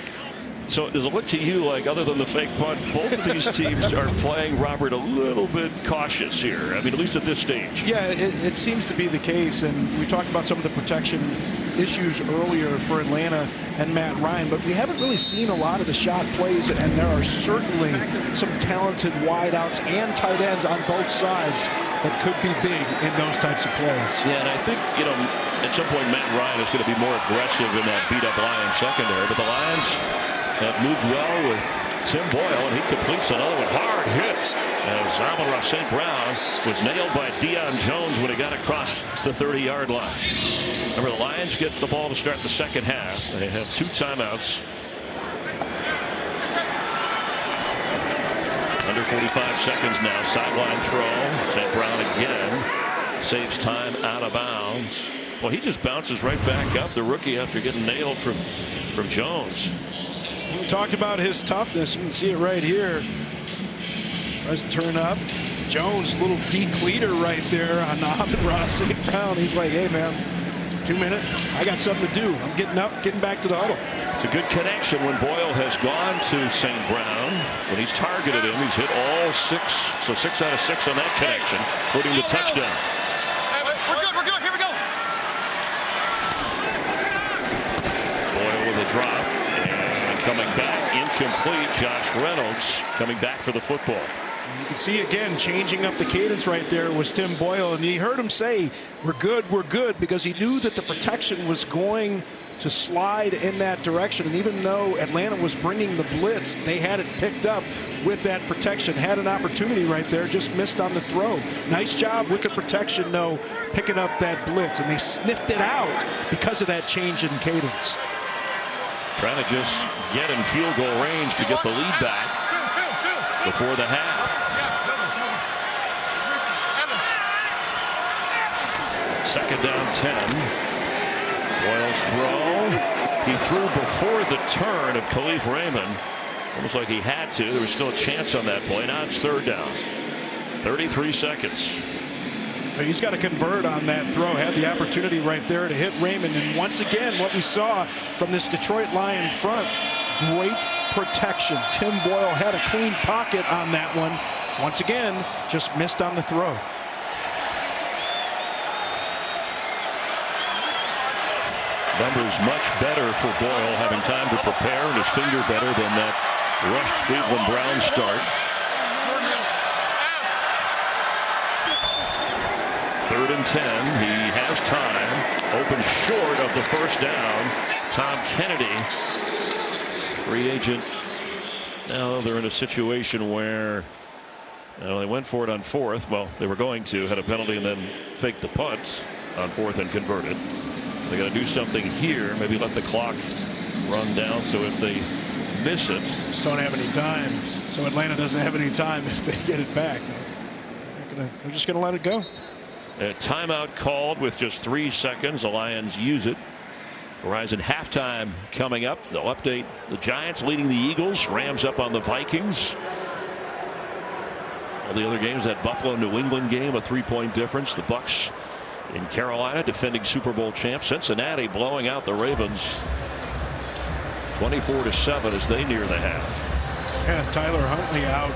So does it look to you like, other than the fake punt, both of these teams are playing, Robert, a little bit cautious here? I mean, at least at this stage. Yeah, it seems to be the case. And we talked about some of the protection issues earlier for Atlanta and Matt Ryan, but we haven't really seen a lot of the shot plays, and there are certainly some talented wideouts and tight ends on both sides that could be big in those types of plays. Yeah, and I think, at some point Matt Ryan is going to be more aggressive in that beat-up Lions secondary, but the Lions have moved well with Tim Boyle, and he completes another one. Hard hit as Amon-Ra St. Brown was nailed by Deion Jones when he got across the 30-yard line. Remember, the Lions get the ball to start the second half. They have 2 timeouts. Under 45 seconds now. Sideline throw. St. Brown again saves time out of bounds. Well, he just bounces right back up, the rookie, after getting nailed from Jones. We talked about his toughness. You can see it right here. Tries to turn up. Jones, little decleater right there on Amon-Ra St. Brown. He's like, hey, man, 2 minutes. I got something to do. I'm getting up, getting back to the huddle. It's a good connection when Boyle has gone to St. Brown. When he's targeted him, he's hit all 6. So 6 out of 6 on that connection, including the touchdown. We're good. Here we go. Boyle with a drop. Coming back, incomplete. Josh Reynolds coming back for the football. You can see again changing up the cadence right there was Tim Boyle, and you heard him say we're good, because he knew that the protection was going to slide in that direction. And even though Atlanta was bringing the blitz, they had it picked up with that protection. Had an opportunity right there, just missed on the throw. Nice job with the protection, though, picking up that blitz, and they sniffed it out because of that change in cadence. Trying to just get in field goal range to get the lead back before the half. Second down 10. Boyle's throw. He threw before the turn of Khalif Raymond. Almost like he had to. There was still a chance on that play. Now it's third down. 33 seconds. He's got to convert on that throw. Had the opportunity right there to hit Raymond. And once again, what we saw from this Detroit Lion front, great protection. Tim Boyle had a clean pocket on that one. Once again, just missed on the throw. Numbers much better for Boyle, having time to prepare, and his finger better than that rushed Cleveland Browns start. Third and 10. He has time. Open short of the first down. Tom Kennedy, free agent. Now they're in a situation where they went for it on fourth. Well, they were going to, had a penalty, and then faked the punt on fourth and converted. They got to do something here. Maybe let the clock run down, so if they miss it, don't have any time. So Atlanta doesn't have any time if they get it back. They're just going to let it go. A timeout called with just 3 seconds. The Lions use it. Verizon halftime coming up. They'll update the Giants leading the Eagles. Rams up on the Vikings. All the other games, that Buffalo-New England game, a 3-point difference. The Bucs in Carolina, defending Super Bowl champs. Cincinnati blowing out the Ravens 24-7 as they near the half. Yeah, Tyler Huntley out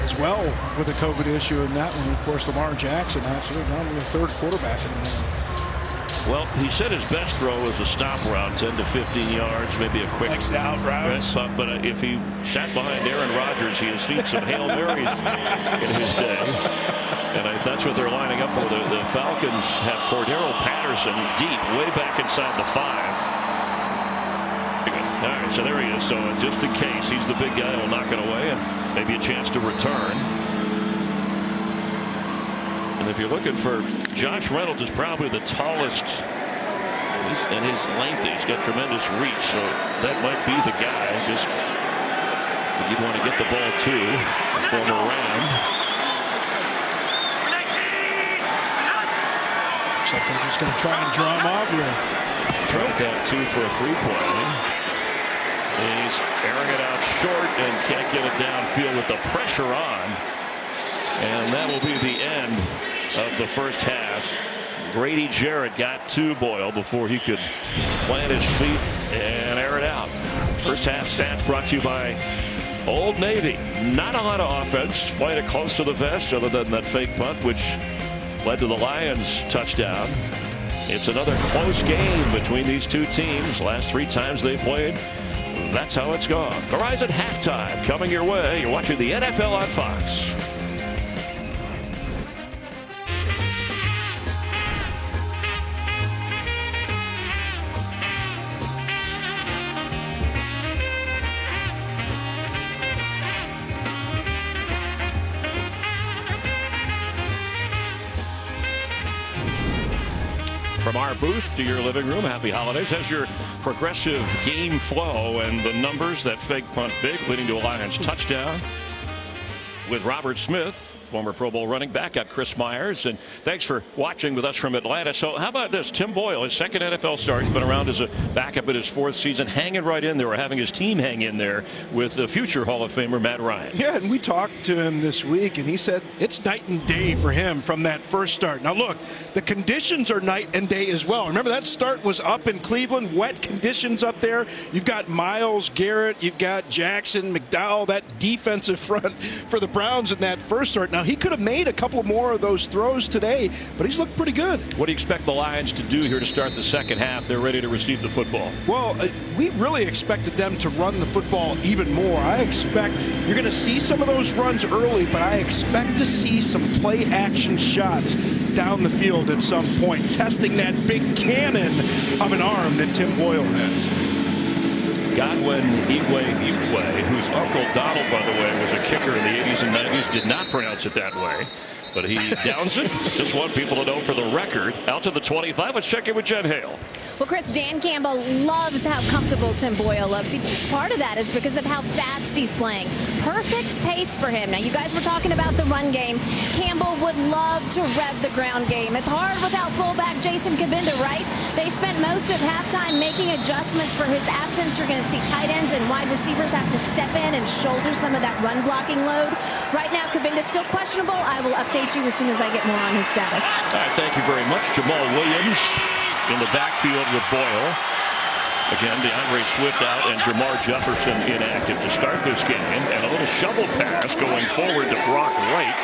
as well with a COVID issue in that one. Of course, Lamar Jackson out, so they're down to the third quarterback in the Well, he said his best throw was a stop route, 10 to 15 yards, maybe a quick out routes. But if he sat behind Aaron Rodgers, he has seen some Hail Marys in his day. And that's what they're lining up for. The Falcons have Cordero Patterson deep, way back inside the 5. All right, so there he is. So just in case, he's the big guy who'll knock it away, and maybe a chance to return. And if you're looking for Josh Reynolds, is probably the tallest, and his length, he's got tremendous reach, so that might be the guy. Just you'd want to get the ball to the former Ram. Looks like they're just going to try and draw him off here. Tried that 2 for a free play. He's airing it out short and can't get it downfield with the pressure on. And that will be the end of the first half. Grady Jarrett got to Boyle before he could plant his feet and air it out. First half stats brought to you by Old Navy. Not a lot of offense. Played it close to the vest other than that fake punt, which led to the Lions touchdown. It's another close game between these two teams. Last 3 times they played, that's how it's gone. Verizon halftime coming your way. You're watching the NFL on Fox. From our booth to your living room, happy holidays. As your progressive game flow and the numbers, that fake punt big, leading to a Lions touchdown with Robert Smith, former Pro Bowl running back. I'm Chris Myers, and thanks for watching with us from Atlanta. So how about this? Tim Boyle, his second NFL start. He's been around as a backup in his 4th season, hanging right in there, or having his team hang in there with the future Hall of Famer Matt Ryan. Yeah, and we talked to him this week, and he said it's night and day for him from that first start. Now, look, the conditions are night and day as well. Remember, that start was up in Cleveland, wet conditions up there. You've got Miles Garrett, you've got Jackson, McDowell, that defensive front for the Browns in that first start. Now, Now, he could have made a couple more of those throws today, but he's looked pretty good. What do you expect the Lions to do here to start the second half? They're ready to receive the football. Well, we really expected them to run the football even more. I expect you're going to see some of those runs early, but I expect to see some play action shots down the field at some point, testing that big cannon of an arm that Tim Boyle has. Godwin Igwe, whose Uncle Donald, by the way, was a kicker in the 80s and 90s, did not pronounce it that way. But he downs it. Just want people to know for the record. Out to the 25. Let's check in with Jen Hale. Well, Chris, Dan Campbell loves how comfortable Tim Boyle looks. He thinks part of that is because of how fast he's playing. Perfect pace for him. Now, you guys were talking about the run game. Campbell would love to rev the ground game. It's hard without fullback Jason Kabinda, right? They spent most of halftime making adjustments for his absence. You're going to see tight ends and wide receivers have to step in and shoulder some of that run blocking load. Right now, Kabinda's still questionable. I will update you as soon as I get more on his status. All right, thank you very much. Jamal Williams in the backfield with Boyle. Again, DeAndre Swift out and Jamar Jefferson inactive to start this game. And a little shovel pass going forward to Brock Wright,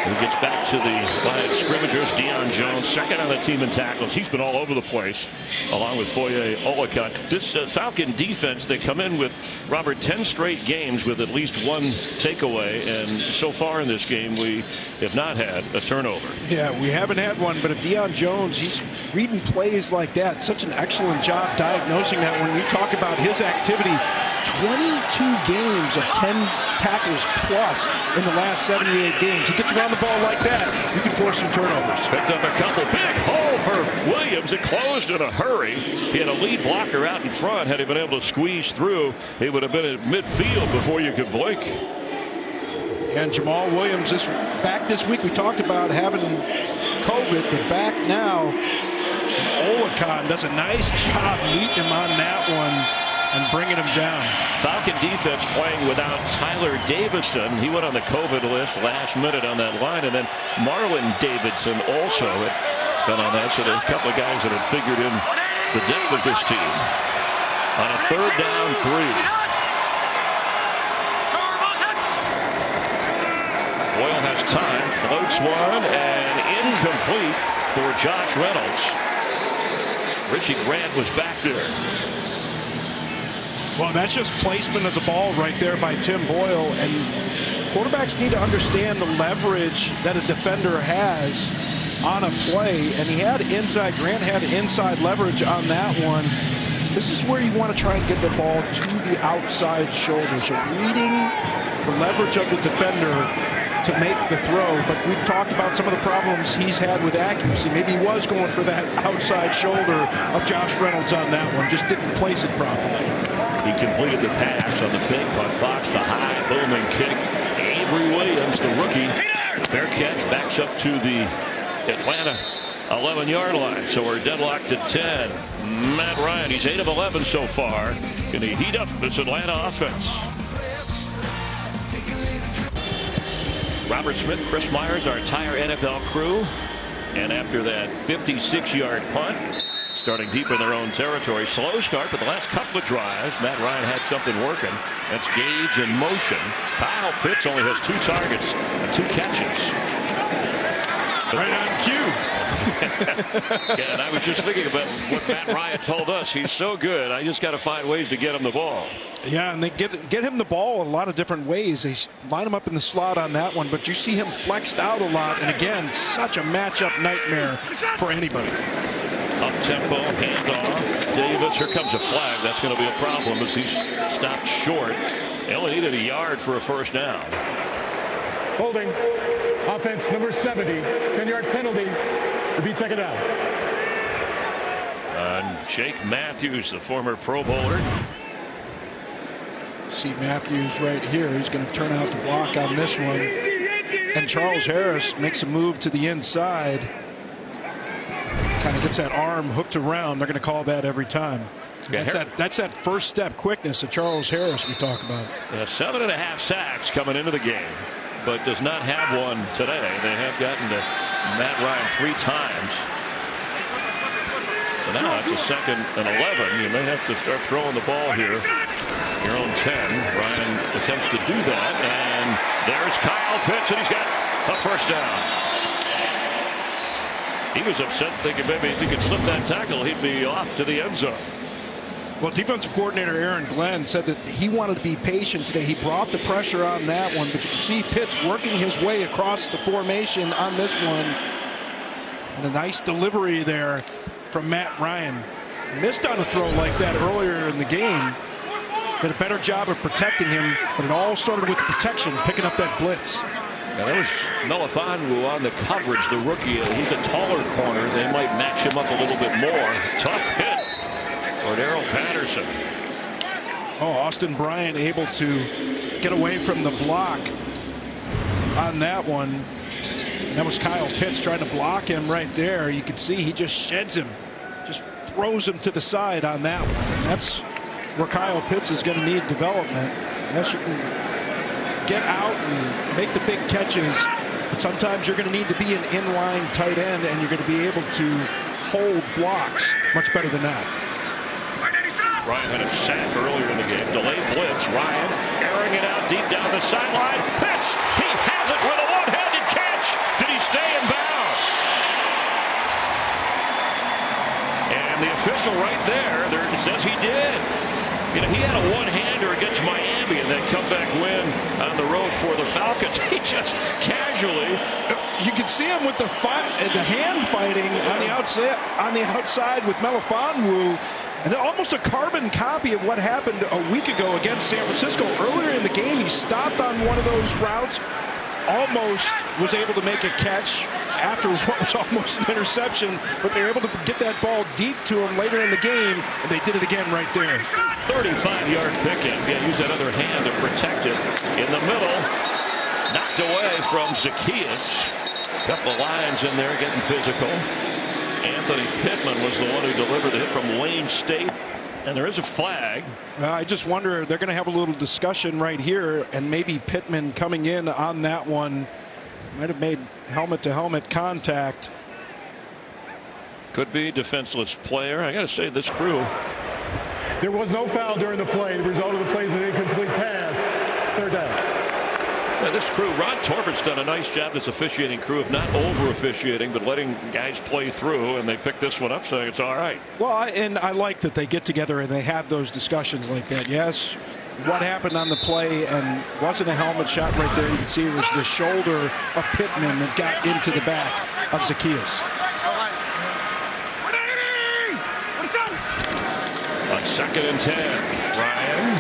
who gets back to the line of scrimmagers. Deion Jones, second on the team in tackles. He's been all over the place, along with Foye Oluokun. This Falcon defense, they come in with, Robert, 10 straight games with at least one takeaway. And so far in this game, we have not had a turnover. Yeah, we haven't had one. But if Deion Jones, he's reading plays like that. Such an excellent job diagnosing that. When we talk about his activity, 22 games of 10 tackles plus in the last 78 games. He gets around the ball like that, you can force some turnovers. Picked up a couple. Big hole for Williams. It closed in a hurry. He had a lead blocker out in front. Had he been able to squeeze through, he would have been at midfield before you could blink. And Jamal Williams is back this week. We talked about having COVID, but back now. Oluokun does a nice job meeting him on that one and bringing him down. Falcon defense playing without Tyler Davison. He went on the COVID list last minute on that line. And then Marlon Davidson also had been on that. So there are a couple of guys that had figured in the depth of this team. On a 3rd down 3. Boyle has time, floats one, and incomplete for Josh Reynolds. Richie Grant was back there. Well, that's just placement of the ball right there by Tim Boyle. And quarterbacks need to understand the leverage that a defender has on a play. And Grant had inside leverage on that one. This is where you want to try and get the ball to the outside shoulder. So reading the leverage of the defender to make the throw. But we've talked about some of the problems he's had with accuracy. Maybe he was going for that outside shoulder of Josh Reynolds on that one. Just didn't place it properly. He completed the pass on the fake by Fox. The high booming kick. Avery Williams, the rookie. Fair catch, backs up to the Atlanta 11-yard line. So we're deadlocked at 10. Matt Ryan, he's 8 of 11 so far. Can he heat up this Atlanta offense? Robert Smith, Chris Myers, our entire NFL crew. And after that 56-yard punt, starting deep in their own territory. Slow start, but the last couple of drives, Matt Ryan had something working. That's Gage in motion. Kyle Pitts only has 2 targets and 2 catches. Right on cue. Yeah, and I was just thinking about what Matt Ryan told us. He's so good. I just got to find ways to get him the ball. Yeah, and they get him the ball a lot of different ways. They line him up in the slot on that one, but you see him flexed out a lot. And again, such a matchup nightmare for anybody. Up-tempo, handoff. Davis, here comes a flag. That's going to be a problem as he's stopped short. They only needed a yard for a first down. Holding. Offense number 70. 10-yard penalty. Repeat second down. Jake Matthews, the former Pro Bowler. See Matthews right here. He's going to turn out to block on this one. And Charles Harris makes a move to the inside. Kind of gets that arm hooked around. They're going to call that every time. Yeah, that's that first step quickness of Charles Harris we talk about. 7.5 sacks coming into the game, but does not have one today. They have gotten to Matt Ryan 3 times. So now it's a 2nd and 11. You may have to start throwing the ball here. Your own 10. Ryan attempts to do that, and there's Kyle Pitts, and he's got A first down. He was upset, thinking maybe if he could slip that tackle, he'd be off to the end zone. Well, defensive coordinator Aaron Glenn said that he wanted to be patient today. He brought the pressure on that one, but you can see Pitts working his way across the formation on this one. And a nice delivery there from Matt Ryan. Missed on a throw like that earlier in the game. Did a better job of protecting him, but it all started with protection, picking up that blitz. Now there's Melifonwu on the coverage, the rookie. He's a taller corner. They might match him up a little bit more. Tough hit for Darrell Patterson. Oh, Austin Bryant able to get away from the block on that one. That was Kyle Pitts trying to block him right there. You can see he just sheds him, just throws him to the side on that one. And that's where Kyle Pitts is going to need development. Unless you can get out and make the big catches, but sometimes you're going to need to be an inline tight end, and you're going to be able to hold blocks much better than that. Ryan had a sack earlier in the game. Delayed blitz. Ryan airing it out deep down the sideline. Pitts, he has it with a one-handed catch. Did he stay in bounds? And the official right there says he did. You know, he had a one-hander against Miami and then comeback win on the road for the Falcons. He just casually. You can see him with the hand fighting on the outside with Melifonwu. And almost a carbon copy of what happened a week ago against San Francisco. Earlier in the game, he stopped on one of those routes, almost was able to make a catch after what was almost an interception, but they were able to get that ball deep to him later in the game, and they did it again right there. 35-yard pickup. Yeah, use that other hand to protect it. In the middle, knocked away from Zacchaeus. Couple of Lions in there getting physical. Anthony Pittman was the one who delivered the hit from Wayne State. And there is a flag. I just wonder, they're going to have a little discussion right here, and maybe Pittman coming in on that one might have made helmet-to-helmet contact. Could be defenseless player. I got to say, this crew. There was no foul during the play. The result of the play is an incomplete pass. It's third down. Yeah, this crew, Ron Torbert's done a nice job as officiating crew of not over-officiating, but letting guys play through, and they picked this one up saying it's all right. Well, I like that they get together and they have those discussions like that. Yes, what happened on the play, and wasn't a helmet shot right there. You can see it was the shoulder of Pittman that got into the back of Zacchaeus. On 2nd and 10, Ryan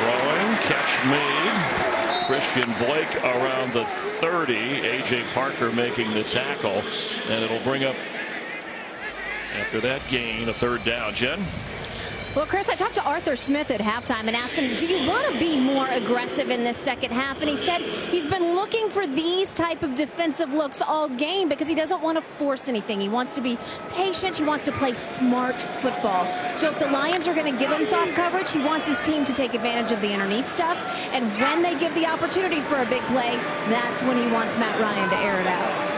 throwing, catch made. Christian Blake around the 30. A.J. Parker making the tackle, and it'll bring up, after that gain, a third down. Jen? Well, Chris, I talked to Arthur Smith at halftime and asked him, do you want to be more aggressive in this second half? And he said he's been looking for these type of defensive looks all game because he doesn't want to force anything. He wants to be patient. He wants to play smart football. So if the Lions are going to give him soft coverage, he wants his team to take advantage of the underneath stuff. And when they give the opportunity for a big play, that's when he wants Matt Ryan to air it out.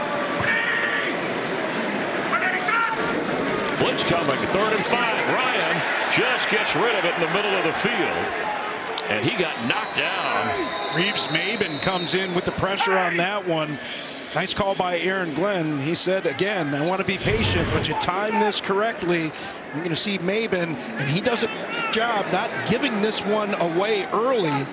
Blitz coming, 3rd and 5. Ryan just gets rid of it in the middle of the field, and he got knocked down. Reeves-Maben comes in with the pressure on that one. Nice call by Aaron Glenn. He said, again, I want to be patient, but you time this correctly. You're going to see Maben, and he does a good job not giving this one away early.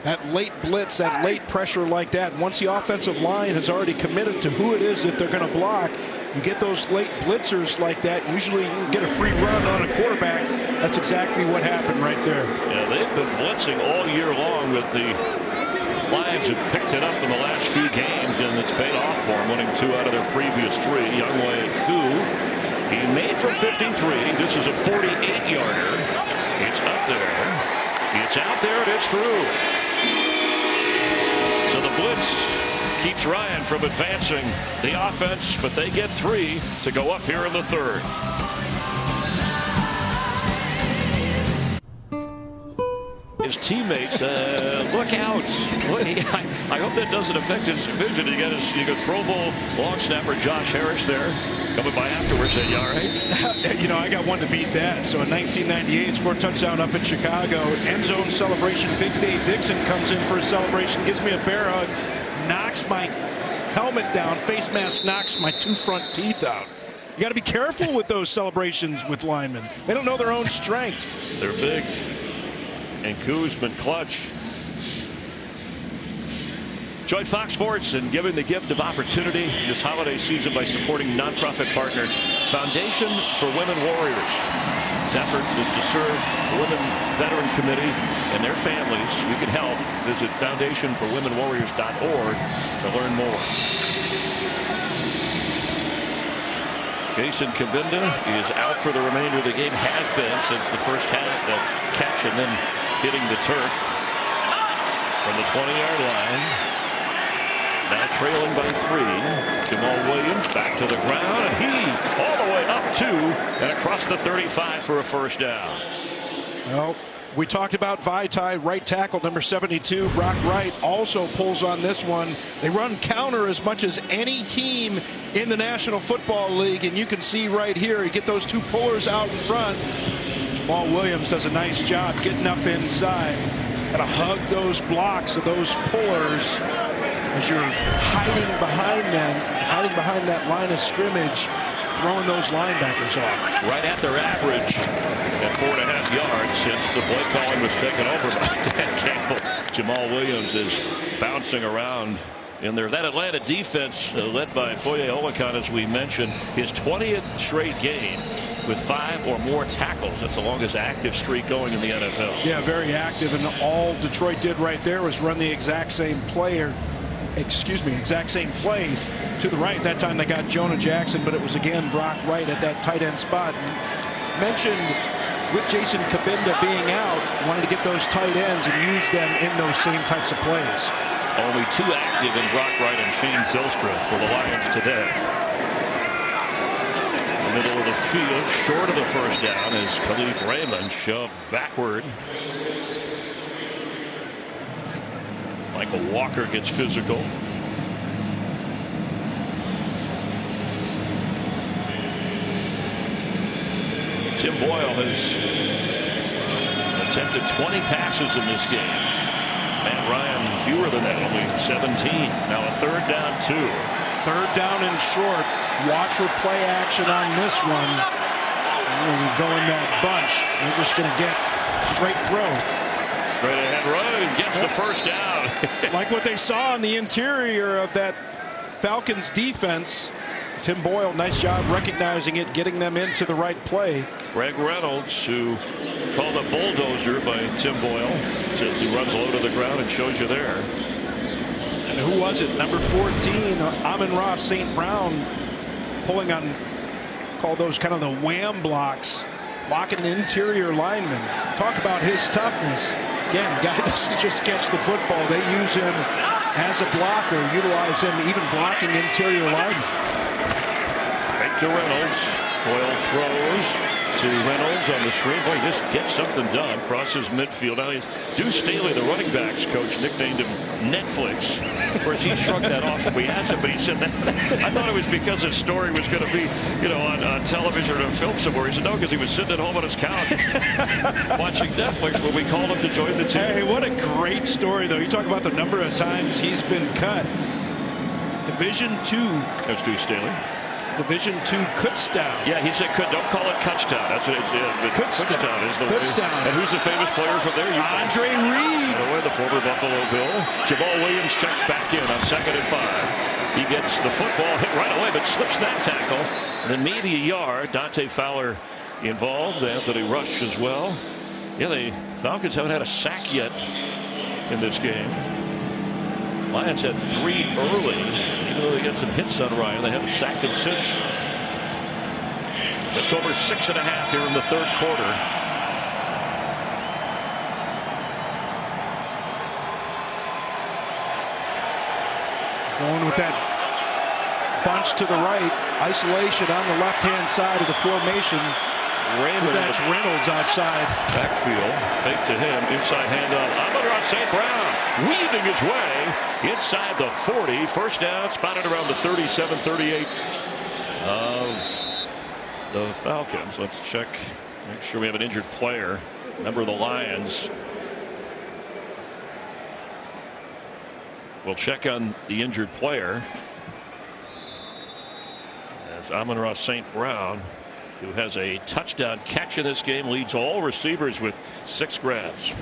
That late blitz, that late pressure like that. Once the offensive line has already committed to who it is that they're going to block, you get those late blitzers like that, usually you get a free run on a quarterback. That's exactly what happened right there. Yeah, they've been blitzing all year long, with the Lions have picked it up in the last few games, and it's paid off for them, winning 2 out of their previous 3. Youngway and Koo, he made from 53. This is a 48-yarder. It's up there. It's out there, and it's through. So the blitz keeps Ryan from advancing the offense, but they get 3 to go up here in the 3rd. His teammates, look out. I hope that doesn't affect his vision. You got Pro Bowl long snapper Josh Harris there coming by afterwards. Saying, you all right? You know, I got one to beat that. So in 1998, scored a touchdown up in Chicago. End zone celebration. Big Dave Dixon comes in for a celebration, gives me a bear hug. knocks my helmet down. Face mask knocks my 2 front teeth out. You got to be careful with those celebrations with linemen. They don't know their own strength. They're big. And Kuzman clutch. Join Fox Sports in giving the gift of opportunity this holiday season by supporting nonprofit partner Foundation for Women Warriors. This effort is to serve the Women Veteran Committee and their families. You can help. Visit foundationforwomenwarriors.org to learn more. Jason Kabinda is out for the remainder of the game. Has been since the first half. That catch and then hitting the turf from the 20-yard line. Now trailing by 3. Jamal Williams back to the ground, and he all the way up 2 and across the 35 for a first down. Well, we talked about Vaitai, right tackle, number 72. Brock Wright also pulls on this one. They run counter as much as any team in the National Football League, and you can see right here, you get those 2 pullers out in front. Jamal Williams does a nice job getting up inside. Got to hug those blocks of those pullers as you're hiding behind them, hiding behind that line of scrimmage, throwing those linebackers off. Right at their average at 4.5 yards since the play calling was taken over by Dan Campbell. Jamal Williams is bouncing around in there. That Atlanta defense led by Foye Oluokun, as we mentioned, his 20th straight game with 5 or more tackles. That's the longest active streak going in the NFL. Yeah, very active, and all Detroit did right there was run the exact same play to the right. That time they got Jonah Jackson, but it was again Brock Wright at that tight end spot. And mentioned with Jason Kabinda being out, wanted to get those tight ends and use them in those same types of plays. Only 2 active in Brock Wright and Shane Zylstra for the Lions today. Middle of the field, short of the first down, as Khalif Raymond shoved backward. Michael Walker gets physical. Tim Boyle has attempted 20 passes in this game. Matt Ryan fewer than that, only 17. Now a 3rd down 2. 3rd down and short. Watch for play action on this one. When we go in that bunch, they're just going to get straight throw. Straight ahead run and gets the first down. Like what they saw in the interior of that Falcons defense. Tim Boyle, nice job recognizing it, getting them into the right play. Greg Reynolds, who called a bulldozer by Tim Boyle, says he runs low to the ground and shows you there. And who was it? Number 14, Amon-Ra St. Brown, pulling on, call those kind of the wham blocks, blocking the interior lineman. Talk about his toughness. Again, guy doesn't just catch the football. They use him as a blocker, utilize him even blocking interior linemen. Fake to Reynolds. Boyle throws to Reynolds on the screen. Boy, he just gets something done. Crosses midfield. Now he's Deuce Staley, the running backs coach, nicknamed him Netflix. Of course, he shrugged that off when we asked him, but he said that. I thought it was because his story was going to be, on television or film somewhere. He said no, because he was sitting at home on his couch watching Netflix when we called him to join the team. Hey, what a great story, though. You talk about the number of times he's been cut. Division II. That's Deuce Staley. Division II Kutztown. Yeah, he said don't call it Kutztown. That's what it's Kutztown is the Kutztown. And who's the famous player from there? Andre Reed. The former Buffalo Bill. Jamal Williams checks back in on 2nd and 5. He gets the football hit right away, but slips that tackle. And then maybe a yard. Dante Fowler involved. Anthony Rush as well. Yeah, the Falcons haven't had a sack yet in this game. Lions had 3 early, even though they got some hits on Ryan. They haven't sacked him since. Just over 6.5 here in the 3rd quarter. Going with that bunch to the right. Isolation on the left-hand side of the formation. Raymond. That's Reynolds outside. Backfield. Fake to him. Inside handoff. Amon-Ra St. Brown weaving his way inside the 40. First down, spotted around the 37-38 of the Falcons. Let's check. Make sure we have an injured player. Member of the Lions. We'll check on the injured player. As Amon-Ra St. Brown, who has a touchdown catch in this game, leads all receivers with 6 grabs.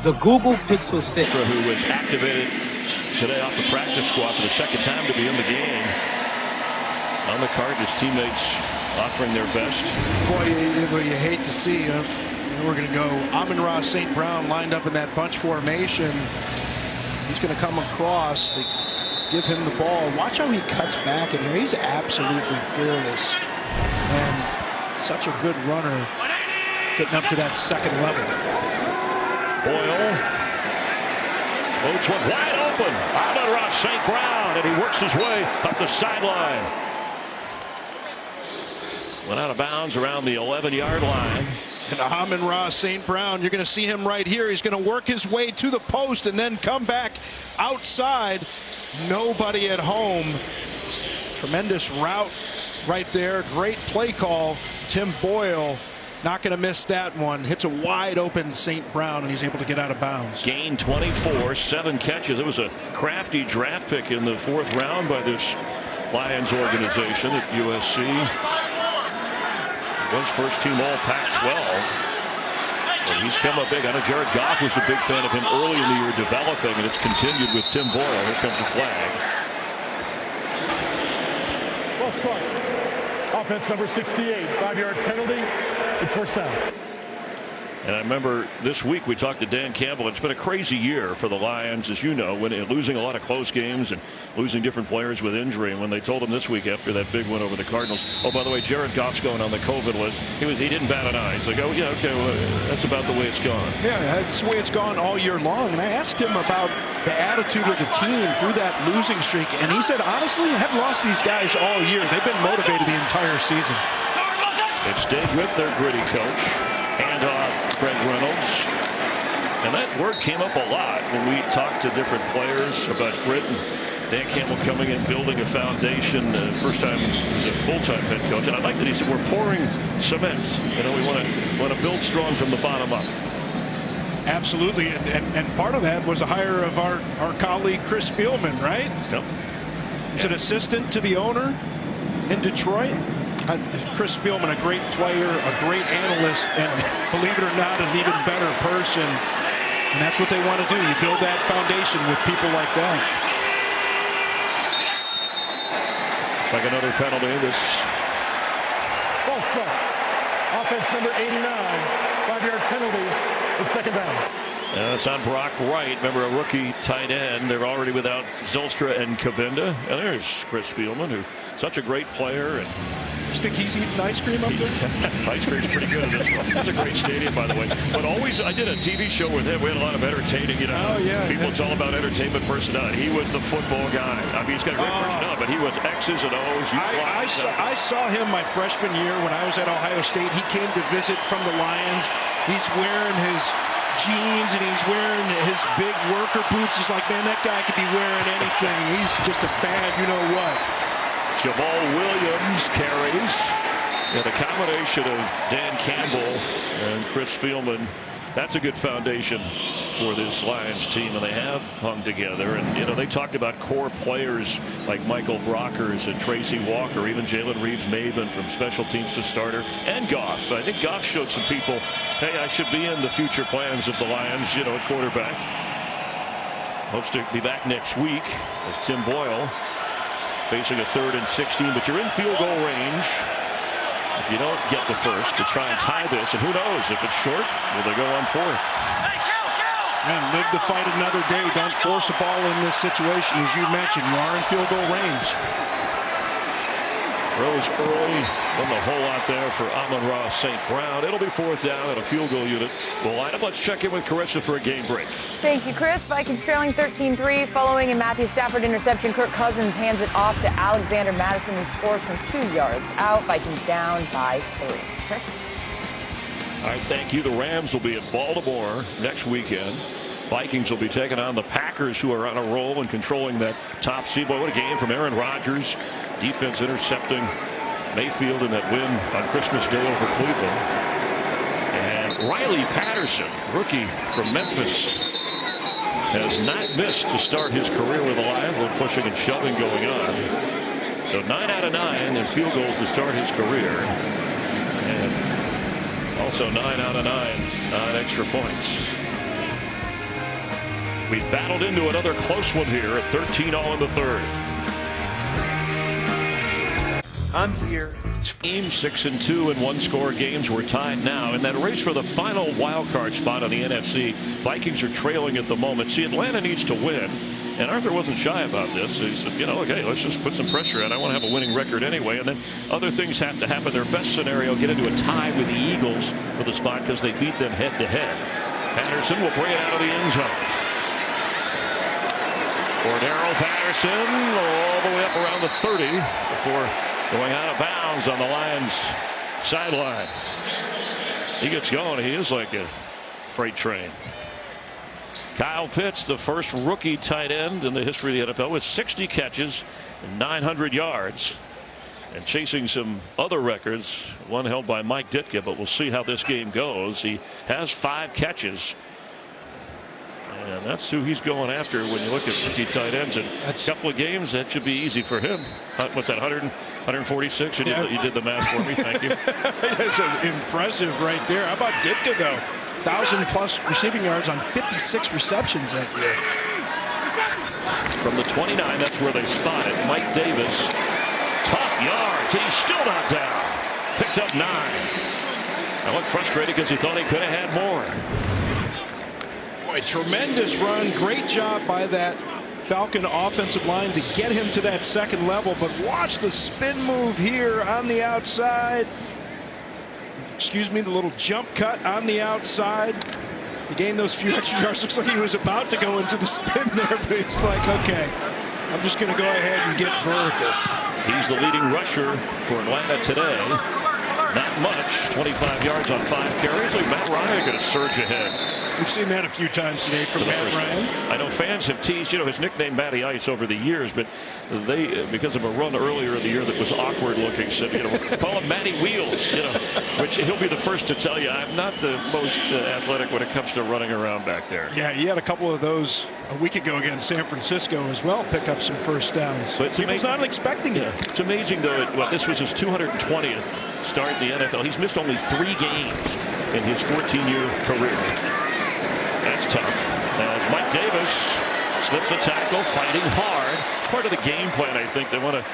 The Google Pixel 6, who was activated today off the practice squad for the second time to be in the game. On the card, his teammates offering their best. Boy, you hate to see. We're going to go Amon-Ra St. Brown lined up in that bunch formation. He's going to come across. They give him the ball. Watch how he cuts back in here. He's absolutely fearless. And such a good runner getting up to that second level. Boyle floats one wide open. Amon-Ra St. Brown, and he works his way up the sideline. Went out of bounds around the 11-yard line. And Amon-Ra St. Brown, you're going to see him right here. He's going to work his way to the post and then come back outside. Nobody at home. Tremendous route right there. Great play call. Tim Boyle not going to miss that one. Hits a wide open St. Brown, and he's able to get out of bounds. Gain 24, 7 catches. It was a crafty draft pick in the 4th round by this Lions organization at USC. Was first team all Pac-12. But he's come up big. I know Jared Goff was a big fan of him early in the year developing, and it's continued with Tim Boyle. Here comes the flag. Well start. Offense number 68. 5-yard penalty. It's first down. And I remember this week we talked to Dan Campbell. It's been a crazy year for the Lions, as you know, when losing a lot of close games and losing different players with injury. And when they told him this week after that big win over the Cardinals, oh, by the way, Jared Goff's going on the COVID list. He didn't bat an eye. He's like, oh, yeah, okay, well, that's about the way it's gone. Yeah, that's the way it's gone all year long. And I asked him about the attitude of the team through that losing streak. And he said, honestly, I haven't lost these guys all year. They've been motivated the entire season. It stayed with their gritty coach. Hand off Craig Reynolds. And that word came up a lot when we talked to different players about grit. And Dan Campbell coming in, building a foundation. First time as a full-time head coach. And I like that he said, we're pouring cement. You know, we want to build strong from the bottom up. Absolutely. And part of that was a hire of our colleague Chris Spielman, right? Yep. He's an assistant to the owner in Detroit. Chris Spielman, a great player, a great analyst, and believe it or not, an even better person. And that's what they want to do. You build that foundation with people like that. It's like another penalty. This false start. Offense number 89. 5-yard penalty. It's second down. It's on Brock Wright. Remember, a rookie tight end. They're already without Zylstra and Kabinda. And there's Chris Spielman, who's such a great player. And you think he's eating ice cream up there? Ice cream's pretty good in this one. It's a great stadium, by the way. But always, I did a TV show with him. We had a lot of entertaining, you know. Oh, yeah. People, it's all about entertainment personality. He was the football guy. I mean, he's got a great personality, but he was X's and O's. I saw him my freshman year when I was at Ohio State. He came to visit from the Lions. He's wearing his jeans and he's wearing his big worker boots. He's like, man, that guy could be wearing anything. He's just a bad you-know-what. Jamal Williams carries. Yeah, the combination of Dan Campbell and Chris Spielman, that's a good foundation for this Lions team, and they have hung together. And, you know, they talked about core players like Michael Brockers and Tracy Walker, even Jalen Reeves-Maben from special teams to starter, and Goff. I think Goff showed some people, hey, I should be in the future plans of the Lions, you know, at quarterback. Hopes to be back next week as Tim Boyle facing a 3rd and 16, but you're in field goal range if you don't get the first to try and tie this. And who knows, if it's short, will they go on 4th? And live to fight another day. Don't force a ball in this situation. As you mentioned, you are in field goal range. Throws early. Wasn't a whole lot there for Amon-Ra St. Brown. It'll be 4th down at a field goal unit. We'll line up. Let's check in with Carissa for a game break. Thank you, Chris. Vikings trailing 13-3 following a Matthew Stafford interception. Kirk Cousins hands it off to Alexander Madison, who scores from 2 yards out. Vikings down by 3. Chris? All right, thank you. The Rams will be at Baltimore next weekend. Vikings will be taking on the Packers, who are on a roll and controlling that top seed. Boy, what a game from Aaron Rodgers. Defense intercepting Mayfield in that win on Christmas Day over Cleveland. And Riley Patterson, rookie from Memphis, has not missed to start his career with the Lions. With pushing and shoving going on. So 9 out of 9 in field goals to start his career. And also 9 out of 9 on extra points. We've battled into another close one here at 13-all in the third. I'm here. Team 6-2 in one-score games. We're tied now in that race for the final wild card spot on the NFC. Vikings are trailing at the moment. See, Atlanta needs to win, and Arthur wasn't shy about this. He said, you know, okay, let's just put some pressure on. I want to have a winning record anyway, and then other things have to happen. Their best scenario, get into a tie with the Eagles for the spot because they beat them head-to-head. Patterson will bring it out of the end zone. Cordero Patterson all the way up around the 30 before going out of bounds on the Lions sideline. He gets going. He is like a freight train. Kyle Pitts, the first rookie tight end in the history of the NFL with 60 catches and 900 yards. And chasing some other records, one held by Mike Ditka, but we'll see how this game goes. He has 5 catches. And that's who he's going after when you look at rookie tight ends. In a couple of games, that should be easy for him. What's that, 146? You did the math for me. Thank you. That's impressive right there. How about Ditka, though? 1,000-plus receiving yards on 56 receptions that year. From the 29, that's where they spot it. Mike Davis, tough yards. He's still not down. Picked up 9. I look frustrated because he thought he could have had more. Boy, tremendous run. Great job by that Falcon offensive line to get him to that second level. But watch the spin move here on the outside. Excuse me, the little jump cut on the outside. He gained those few extra yards. Looks like he was about to go into the spin there, but it's like, okay, I'm just going to go ahead and get vertical. He's the leading rusher for Atlanta today. Not much. 25 yards on 5 carries. Like Matt Ryan going to surge ahead. We've seen that a few times today from Matt Ryan. I know fans have teased, his nickname Matty Ice over the years, but they, because of a run earlier in the year that was awkward looking, said, call him Matty Wheels, which he'll be the first to tell you, I'm not the most athletic when it comes to running around back there. Yeah, he had a couple of those a week ago against San Francisco as well, pick up some first downs. But he was not expecting it. It's amazing, though, this was his 220th start in the NFL. He's missed only 3 games in his 14-year career. That's tough. As Mike Davis slips a tackle, fighting hard. It's part of the game plan, I think. They want to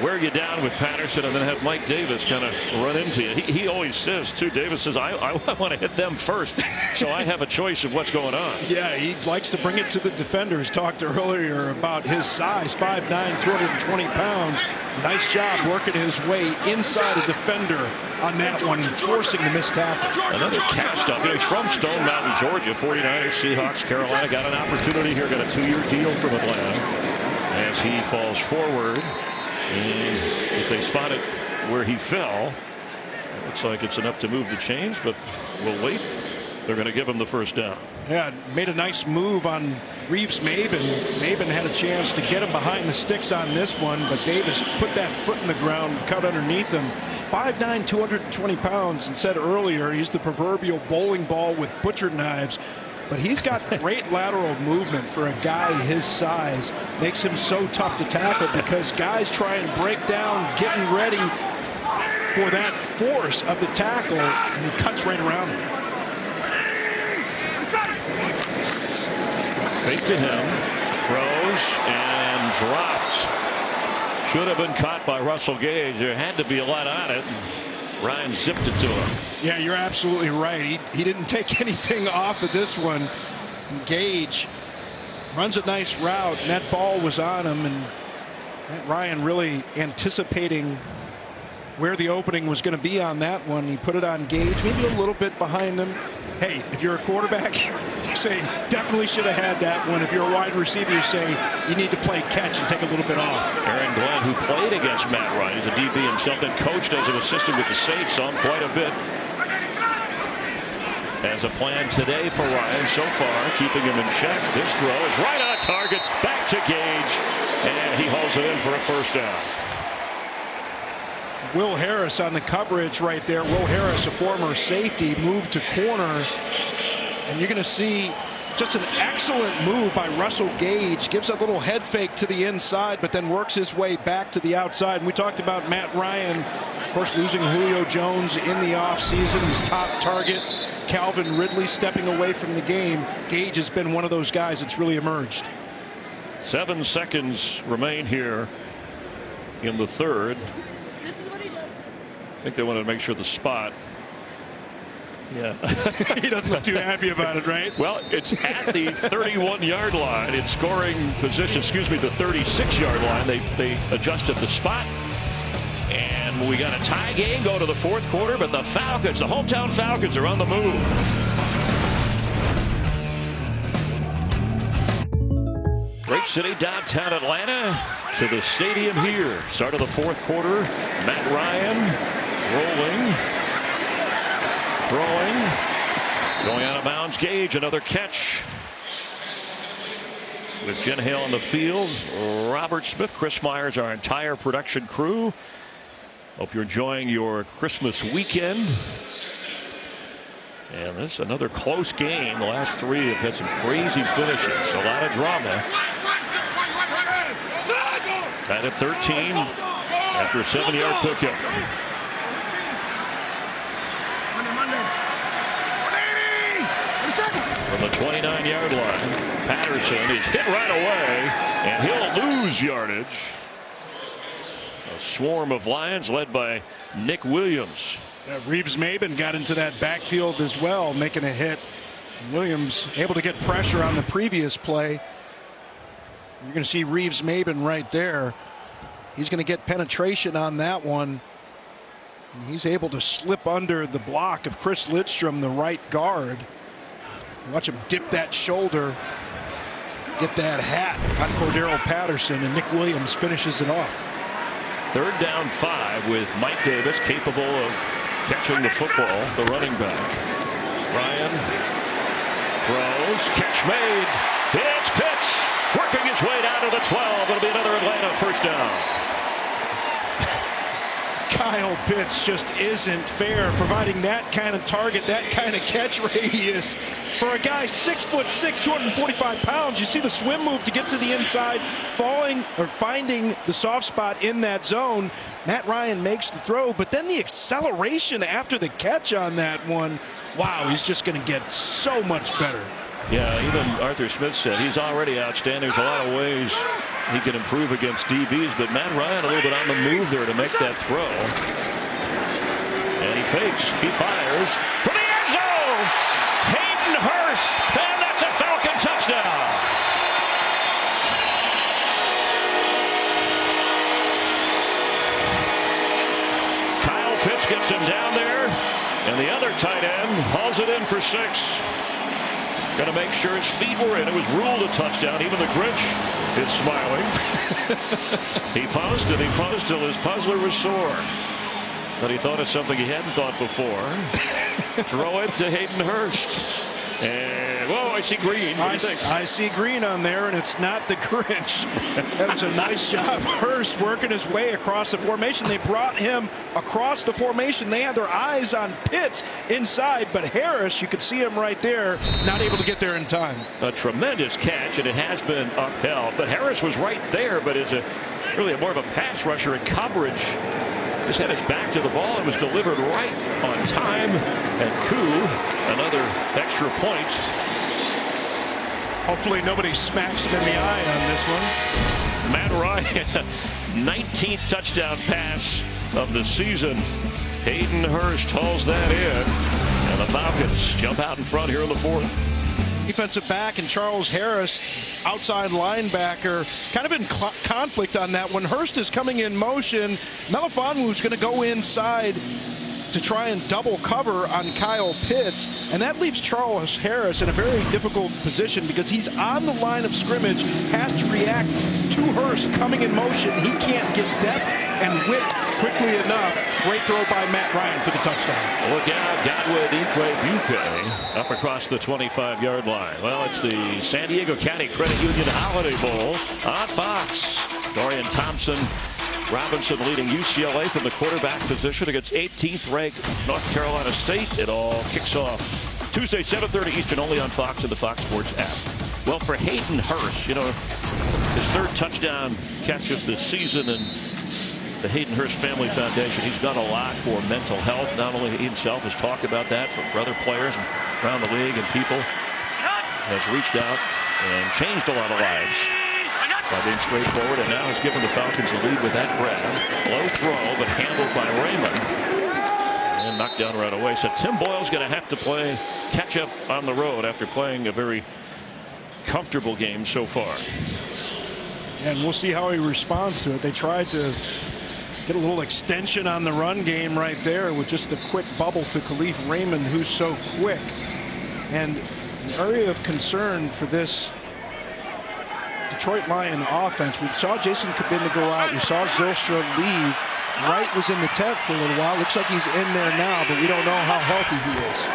wear you down with Patterson and then have Mike Davis kind of run into you. He always says, too, Davis says, I want to hit them first, so I have a choice of what's going on. Yeah, he likes to bring it to the defenders. Talked earlier about his size, 5'9", 220 pounds. Nice job working his way inside a defender on that one, forcing the missed tackle. Another cast up. He's from Stone Mountain, Georgia. 49ers, Seahawks, Carolina got an opportunity here. Got a 2-year deal from Atlanta as he falls forward. And if they spot it where he fell, it looks like it's enough to move the chains, but we'll wait. They're going to give him the first down. Yeah, made a nice move on Reeves-Maben. Maben had a chance to get him behind the sticks on this one, but Davis put that foot in the ground, cut underneath him. 5'9", 220 pounds, and said earlier he's the proverbial bowling ball with butcher knives. But he's got great lateral movement for a guy his size. Makes him so tough to tackle because guys try and break down, getting ready for that force of the tackle, and he cuts right around him. Fake to him, throws and drops. Should have been caught by Russell Gage. There had to be a lot on it. Ryan zipped it to him. Yeah, you're absolutely right. He didn't take anything off of this one. And Gage runs a nice route, and that ball was on him. And Ryan really anticipating where the opening was going to be on that one. He put it on Gage, maybe a little bit behind him. Hey, if you're a quarterback, you say definitely should have had that one. If you're a wide receiver, you say you need to play catch and take a little bit off. Aaron Glenn, who played against Matt Ryan, he's a DB himself and coached as an assistant with the Saints, saw him quite a bit. As a plan today for Ryan so far, keeping him in check. This throw is right on target, back to Gage, and he hauls it in for a first down. Will Harris on the coverage right there. Will Harris, a former safety, moved to corner. And you're going to see Just an excellent move by Russell Gage. Gives a little head fake to the inside, but then works his way back to the outside. And we talked about Matt Ryan, of course, losing Julio Jones in the offseason. His top target, Calvin Ridley, stepping away from the game. Gage has been one of those guys that's really emerged. 7 seconds remain here in the third. This is what he does. I think they wanted to make sure the spot. Yeah. He doesn't look too happy about it, right? Well, it's at the 31-yard line in scoring position, excuse me, the 36-yard line. They adjusted the spot. And we got a tie game go to the fourth quarter, but the Falcons, the hometown Falcons, are on the move. Great city, downtown Atlanta, to the stadium here. Start of the fourth quarter. Matt Ryan rolling. Throwing. Going out of bounds. Gage, another catch. With Jen Hale on the field. Robert Smith, Chris Myers, our entire production crew. Hope you're enjoying your Christmas weekend. And this is another close game. The last three have had some crazy finishes. A lot of drama. Tied at 13 after a 7-yard pickup. From the 29-yard line, Patterson is hit right away, and he'll lose yardage. A swarm of Lions led by Nick Williams. Reeves-Maben got into that backfield as well, making a hit. Williams able to get pressure on the previous play. You're going to see Reeves-Maben right there. He's going to get penetration on that one. And he's able to slip under the block of Chris Lidstrom, the right guard. Watch him dip that shoulder, get that hat on Cordero Patterson, and Nick Williams finishes it off. 3rd down 5 with Mike Davis capable of catching the football, the running back. Ryan throws, catch made. It's Pitts working his way down to the 12. It'll be another Atlanta first down. Kyle Pitts just isn't fair, providing that kind of target, that kind of catch radius for a guy 6'6", 245 pounds. You see the swim move to get to the inside, falling or finding the soft spot in that zone. Matt Ryan makes the throw, but then the acceleration after the catch on that one. Wow, he's just going to get so much better. Yeah, even Arthur Smith said he's already outstanding. There's a lot of ways he can improve against DBs, but Matt Ryan a little bit on the move there to make that throw. And he fakes, he fires for the end zone. Hayden Hurst, and that's a Falcon touchdown. Kyle Pitts gets him down there, and the other tight end hauls it in for 6. Got to make sure his feet were in. It was ruled a touchdown. Even the Grinch is smiling. He paused and he paused till his puzzler was sore. But he thought of something he hadn't thought before. Throw it to Hayden Hurst. And, whoa, I see green. What do you think? I see green on there, and it's not the Grinch. That was a nice job. Hurst working his way across the formation. They brought him across the formation. They had their eyes on Pitts inside, but Harris, you could see him right there, not able to get there in time. A tremendous catch, and it has been upheld. But Harris was right there, but is really more of a pass rusher in coverage. Just had his back to the ball and was delivered right on time. And Koo, another extra point. Hopefully nobody smacks him in the eye on this one. Matt Ryan, 19th touchdown pass of the season. Hayden Hurst hauls that in. And the Falcons jump out in front here in the 4th. Defensive back and Charles Harris, outside linebacker, kind of in conflict on that one. Hurst is coming in motion. Melifonwu's going to go inside to try and double cover on Kyle Pitts, and that leaves Charles Harris in a very difficult position because he's on the line of scrimmage, has to react to Hurst coming in motion. He can't get depth and width quickly enough. Great throw by Matt Ryan for the touchdown. Look out, Godwin Ikwe up across the 25-yard line. Well, it's the San Diego County Credit Union Holiday Bowl on Fox. Dorian Thompson Robinson leading UCLA from the quarterback position against 18th ranked North Carolina State. It all kicks off Tuesday, 7:30 Eastern, only on Fox and the Fox Sports app. Well, for Hayden Hurst, his third touchdown catch of the season, and the Hayden Hurst Family Foundation, he's done a lot for mental health. Not only he himself has talked about that for other players around the league and people, has reached out and changed a lot of lives by being straightforward, and now has given the Falcons a lead with that grab. Low throw, but handled by Raymond. And knocked down right away. So Tim Boyle's going to have to play catch up on the road after playing a very comfortable game so far. And we'll see how he responds to it. They tried to get a little extension on the run game right there with just a quick bubble to Khalif Raymond, who's so quick. And an area of concern for this Detroit Lion offense. We saw Jason Kabinda go out. We saw Zylstra leave. Wright was in the tent for a little while. Looks like he's in there now, but we don't know how healthy he is.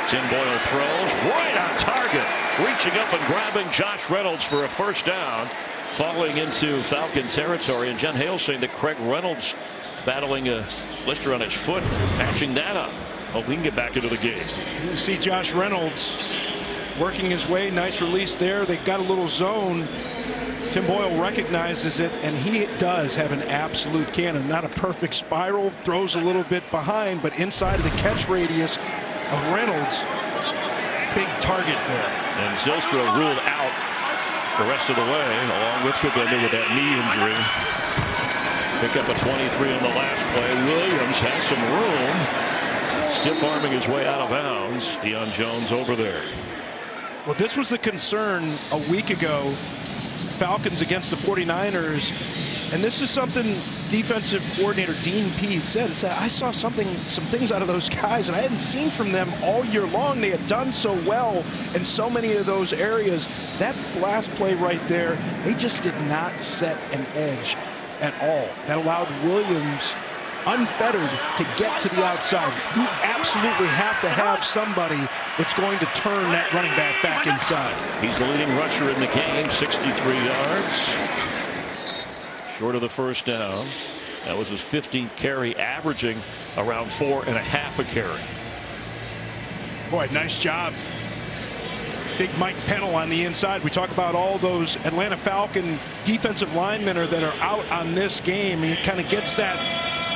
Tim Boyle throws right on target, reaching up and grabbing Josh Reynolds for a first down, falling into Falcon territory. And Jen Hale saying that Craig Reynolds battling a blister on his foot, patching that up. Hope we can get back into the game. You see Josh Reynolds working his way. Nice release there. They got a little zone. Tim Boyle recognizes it, and he does have an absolute cannon. Not a perfect spiral, throws a little bit behind, but inside of the catch radius of Reynolds. Big target there. And Zylstra ruled out the rest of the way, along with Kabinda with that knee injury. Pick up a 23 on the last play. Williams has some room. Stiff arming his way out of bounds. Deion Jones over there. Well, this was the concern a week ago. Falcons against the 49ers, and this is something defensive coordinator Dean Pease said. He said, I saw some things out of those guys, and I hadn't seen from them all year long. They had done so well in so many of those areas. That last play right there, they just did not set an edge at all. That allowed Williams unfettered to get to the outside. You absolutely have to have somebody that's going to turn that running back inside. He's the leading rusher in the game, 63 yards. Short of the first down. That was his 15th carry, averaging around 4.5 a carry. Boy, nice job. Big Mike Pennell on the inside. We talk about all those Atlanta Falcon defensive linemen that are out on this game, and he kind of gets that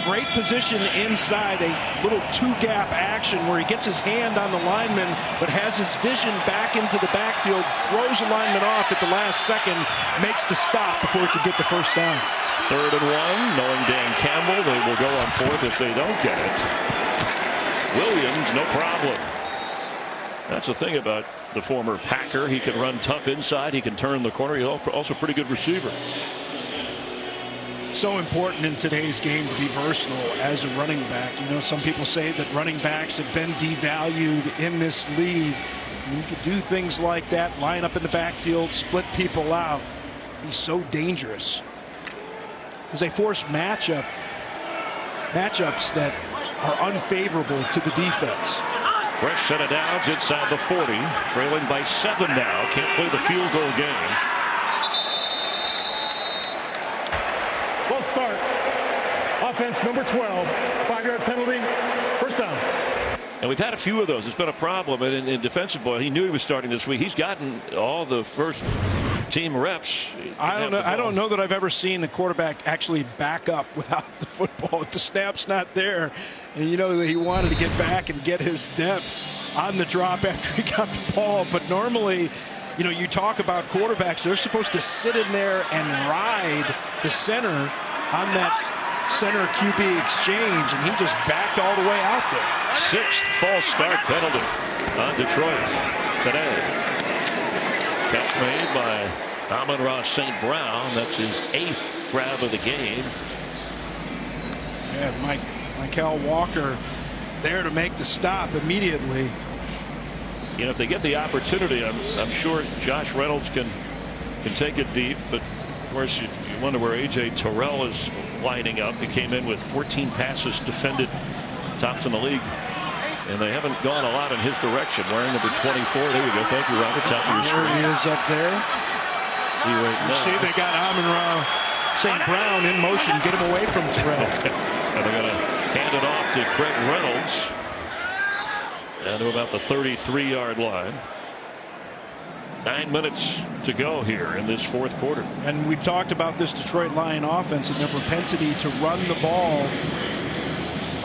great position inside, a little two-gap action where he gets his hand on the lineman but has his vision back into the backfield, throws the lineman off at the last second, makes the stop before he could get the first down. 3rd and 1, knowing Dan Campbell, they will go on 4th if they don't get it. Williams, no problem. That's the thing about the former Packer. He can run tough inside. He can turn the corner. He's also a pretty good receiver. So important in today's game to be versatile as a running back. You know, some people say that running backs have been devalued in this league. You could do things like that, line up in the backfield, split people out, be so dangerous. Because they force matchups that are unfavorable to the defense. Fresh set of downs inside the 40, trailing by 7 now. Can't play the field goal game. Well, start. Offense number 12. 5-yard penalty. First down. And we've had a few of those. It's been a problem. And in defensive ball, he knew he was starting this week. He's gotten all the first team reps. I don't know that I've ever seen a quarterback actually back up without the football. If the snap's not there, and you know that he wanted to get back and get his depth on the drop after he got the ball. But normally, you know, you talk about quarterbacks, they're supposed to sit in there and ride the center on that center QB exchange, and he just backed all the way out there. 6th false start penalty on Detroit today. Catch made by Amon-Ra St. Brown. That's his 8th grab of the game. And Michael Walker there to make the stop immediately. You know, if they get the opportunity, I'm sure Josh Reynolds can take it deep. But of course, you wonder where A.J. Terrell is lining up. He came in with 14 passes defended, tops in the league. And they haven't gone a lot in his direction. Wearing number 24. There you go. Thank you, Robert. Top of your screen. There he is up there. See right now. See, they got Amon-Ra St. Brown in motion. Get him away from Terrell. And they're going to hand it off to Craig Reynolds. Down to about the 33-yard line. 9 minutes to go here in this fourth quarter. And we've talked about this Detroit Lion offense and their propensity to run the ball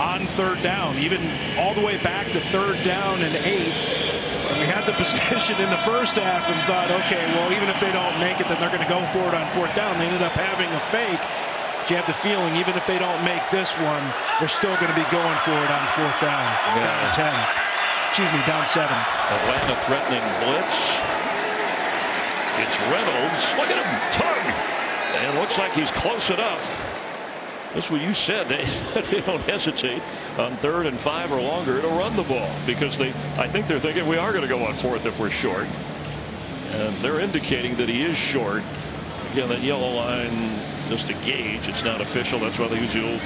on third down, even all the way back to third down and 8. And we had the position in the first half and thought, okay, well, even if they don't make it, then they're going to go for it on fourth down. They ended up having a fake. But you have the feeling, even if they don't make this one, they're still going to be going for it on fourth down. Down 10. Excuse me, down 7. Atlanta threatening blitz. It's Reynolds. Look at him tug. And looks like he's close enough. That's what you said. They don't hesitate on 3rd and 5 or longer to run the ball because I think they're thinking we are going to go on 4th if we're short. And they're indicating that he is short. Again, that yellow line just a gauge. It's not official. That's why they use the old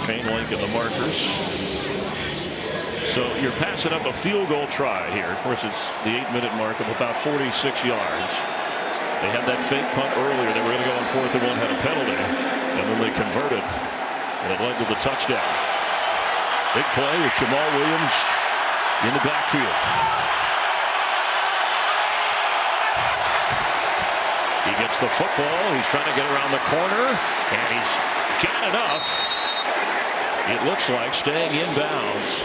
chain link and the markers. So you're passing up a field goal try here. Of course, it's the 8-minute mark of about 46 yards. They had that fake punt earlier. They were going to go on 4th and 1, had a penalty, and then they converted, and it led to the touchdown. Big play with Jamal Williams in the backfield. He gets the football. He's trying to get around the corner, and he's got enough. It looks like staying inbounds.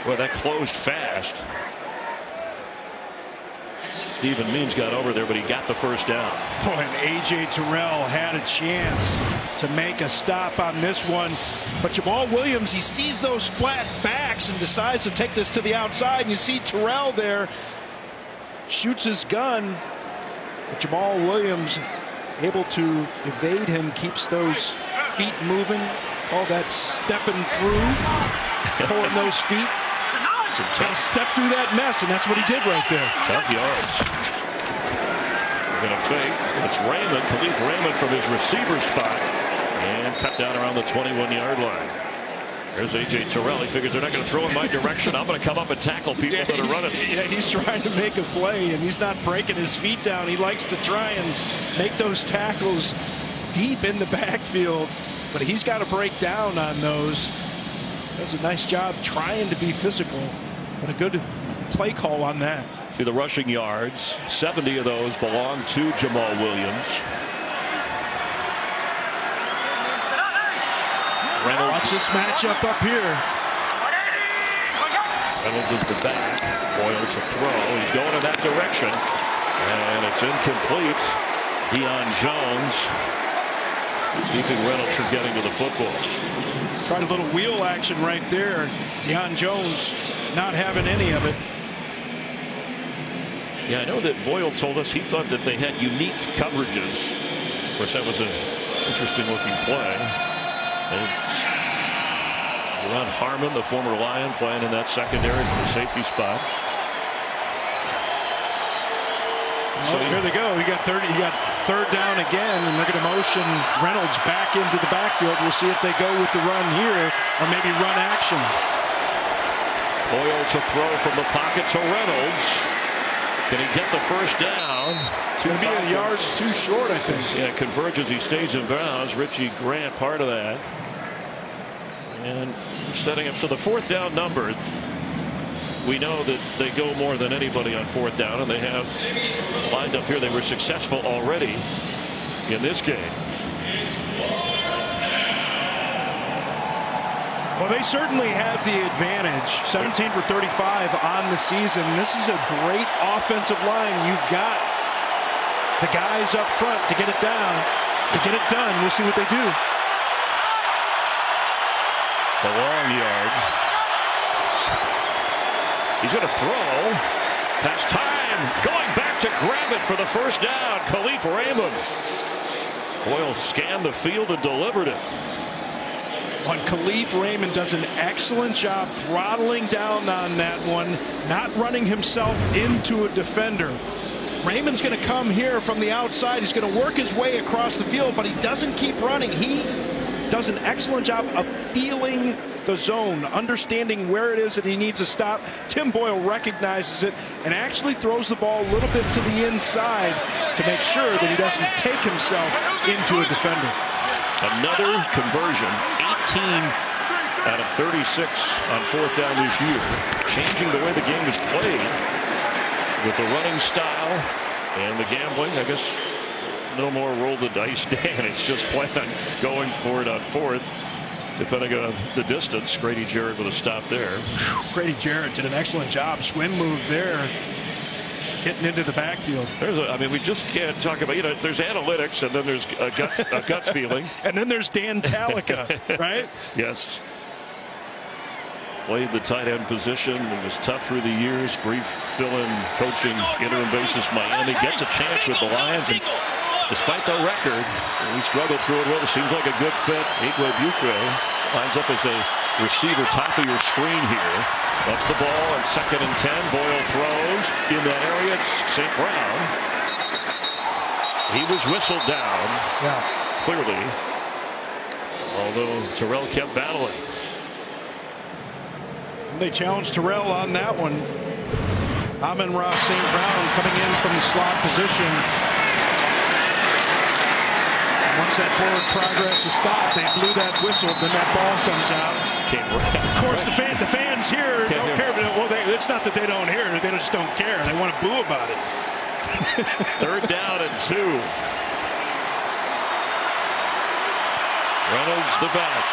Boy, that closed fast. Stephen Means got over there, but he got the first down. Boy, and A.J. Terrell had a chance to make a stop on this one. But Jamal Williams, he sees those flat backs and decides to take this to the outside. And you see Terrell there, shoots his gun. But Jamal Williams able to evade him, keeps those feet moving. Call that stepping through, pulling those feet. Got to step through that mess, and that's what he did right there. Tough yards. They're going to fake. It's Raymond, Khalif Raymond from his receiver spot, and cut down around the 21-yard line. There's A.J. Terrell. He figures they're not going to throw in my direction. I'm going to come up and tackle people that are running. Yeah, he's trying to make a play, and he's not breaking his feet down. He likes to try and make those tackles deep in the backfield, but he's got to break down on those. Does a nice job trying to be physical, but a good play call on that. See the rushing yards. 70 of those belong to Jamal Williams. Reynolds. Watch this matchup up here. Reynolds is the back. Boyle to throw. He's going in that direction, and it's incomplete. Deion Jones keeping Reynolds from getting to the football. Tried a little wheel action right there. Deion Jones not having any of it. Yeah, I know that Boyle told us he thought that they had unique coverages. Of course, that was an interesting looking play. It's Jerron Harmon, the former Lion, playing in that secondary for the safety spot. So here they go. You got third down again, and they're going to motion Reynolds back into the backfield. We'll see if they go with the run here or maybe run action. Boyle to throw from the pocket to Reynolds. Can he get the first down? It's going to be a yard too short, I think. Yeah, converges. He stays in bounds. Richie Grant part of that. And setting up. So the fourth down number, we know that they go more than anybody on fourth down, and they have lined up here. They were successful already in this game. Well, they certainly have the advantage. 17 for 35 on the season. This is a great offensive line. You've got the guys up front to get it down, to get it done. We'll see what they do. It's a long yard. He's going to throw. Has time. Going back to grab it for the first down. Khalif Raymond. Boyle scanned the field and delivered it. When Khalif Raymond does an excellent job throttling down on that one, not running himself into a defender. Raymond's going to come here from the outside. He's going to work his way across the field, but he doesn't keep running. He does an excellent job of feeling the zone, understanding where it is that he needs to stop. Tim Boyle recognizes it and actually throws the ball a little bit to the inside to make sure that he doesn't take himself into a defender. Another conversion. 18 out of 36 on 4th down this year, changing the way the game is played with the running style and the gambling. I guess no more roll the dice, Dan. It's just plan on going for it on 4th, depending on the distance. Grady Jarrett with a stop there. Grady Jarrett did an excellent job. Swim move there, getting into the backfield. I mean, we just can't talk about, there's analytics, and then there's a gut feeling. And then there's Dan Talica, right? Yes. Played the tight end position. It was tough through the years. Brief fill-in coaching, interim basis. Miami gets a chance with the Lions, and despite the record, we struggled through it well. It seems like a good fit. Igwe Buque lines up as a receiver, top of your screen here. That's the ball on 2nd and 10. Boyle throws in that area. It's St. Brown. He was whistled down. Yeah. Clearly, although Terrell kept battling. They challenged Terrell on that one. Amon-Ra St. Brown coming in from the slot position. Once that forward progress is stopped, they blew that whistle, then that ball comes out. Of course, the fans here don't care. Well, it's not that they don't hear it; they just don't care. They want to boo about it. 3rd down and 2. Reynolds the back.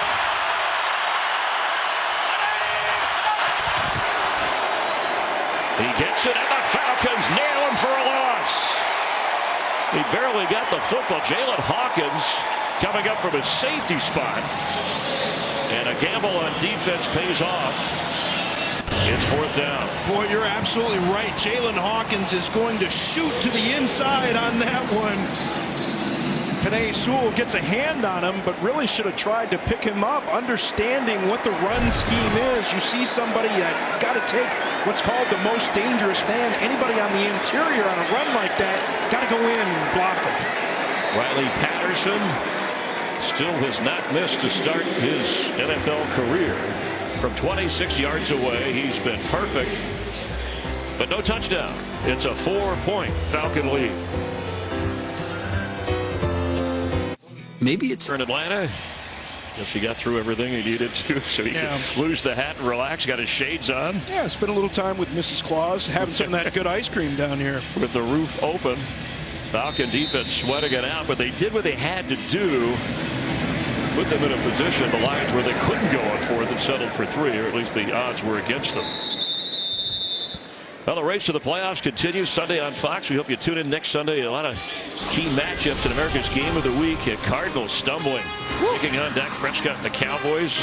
He gets it, and the Falcons nail him for a loss. He barely got the football. Jalen Hawkins coming up from his safety spot. And a gamble on defense pays off. It's 4th down. Boy, you're absolutely right. Jalen Hawkins is going to shoot to the inside on that one. Penei Sewell gets a hand on him, but really should have tried to pick him up, understanding what the run scheme is. You see somebody that got to take what's called the most dangerous man. Anybody on the interior on a run like that, got to go in and block him. Riley Patterson still has not missed to start his NFL career. From 26 yards away, he's been perfect, but no touchdown. It's a 4-point Falcon lead. Maybe it's in Atlanta. Guess he got through everything he needed to, so he could lose the hat and relax. Got his shades on. Yeah, spent a little time with Mrs. Claus, having some of that good ice cream down here. With the roof open, Falcon defense sweating it out, but they did what they had to do. Put them in a position, the Lions, where they couldn't go on 4th and settled for 3, or at least the odds were against them. Well, the race to the playoffs continues Sunday on Fox. We hope you tune in next Sunday. A lot of key matchups in America's Game of the Week. Cardinals stumbling, taking on Dak Prescott and the Cowboys.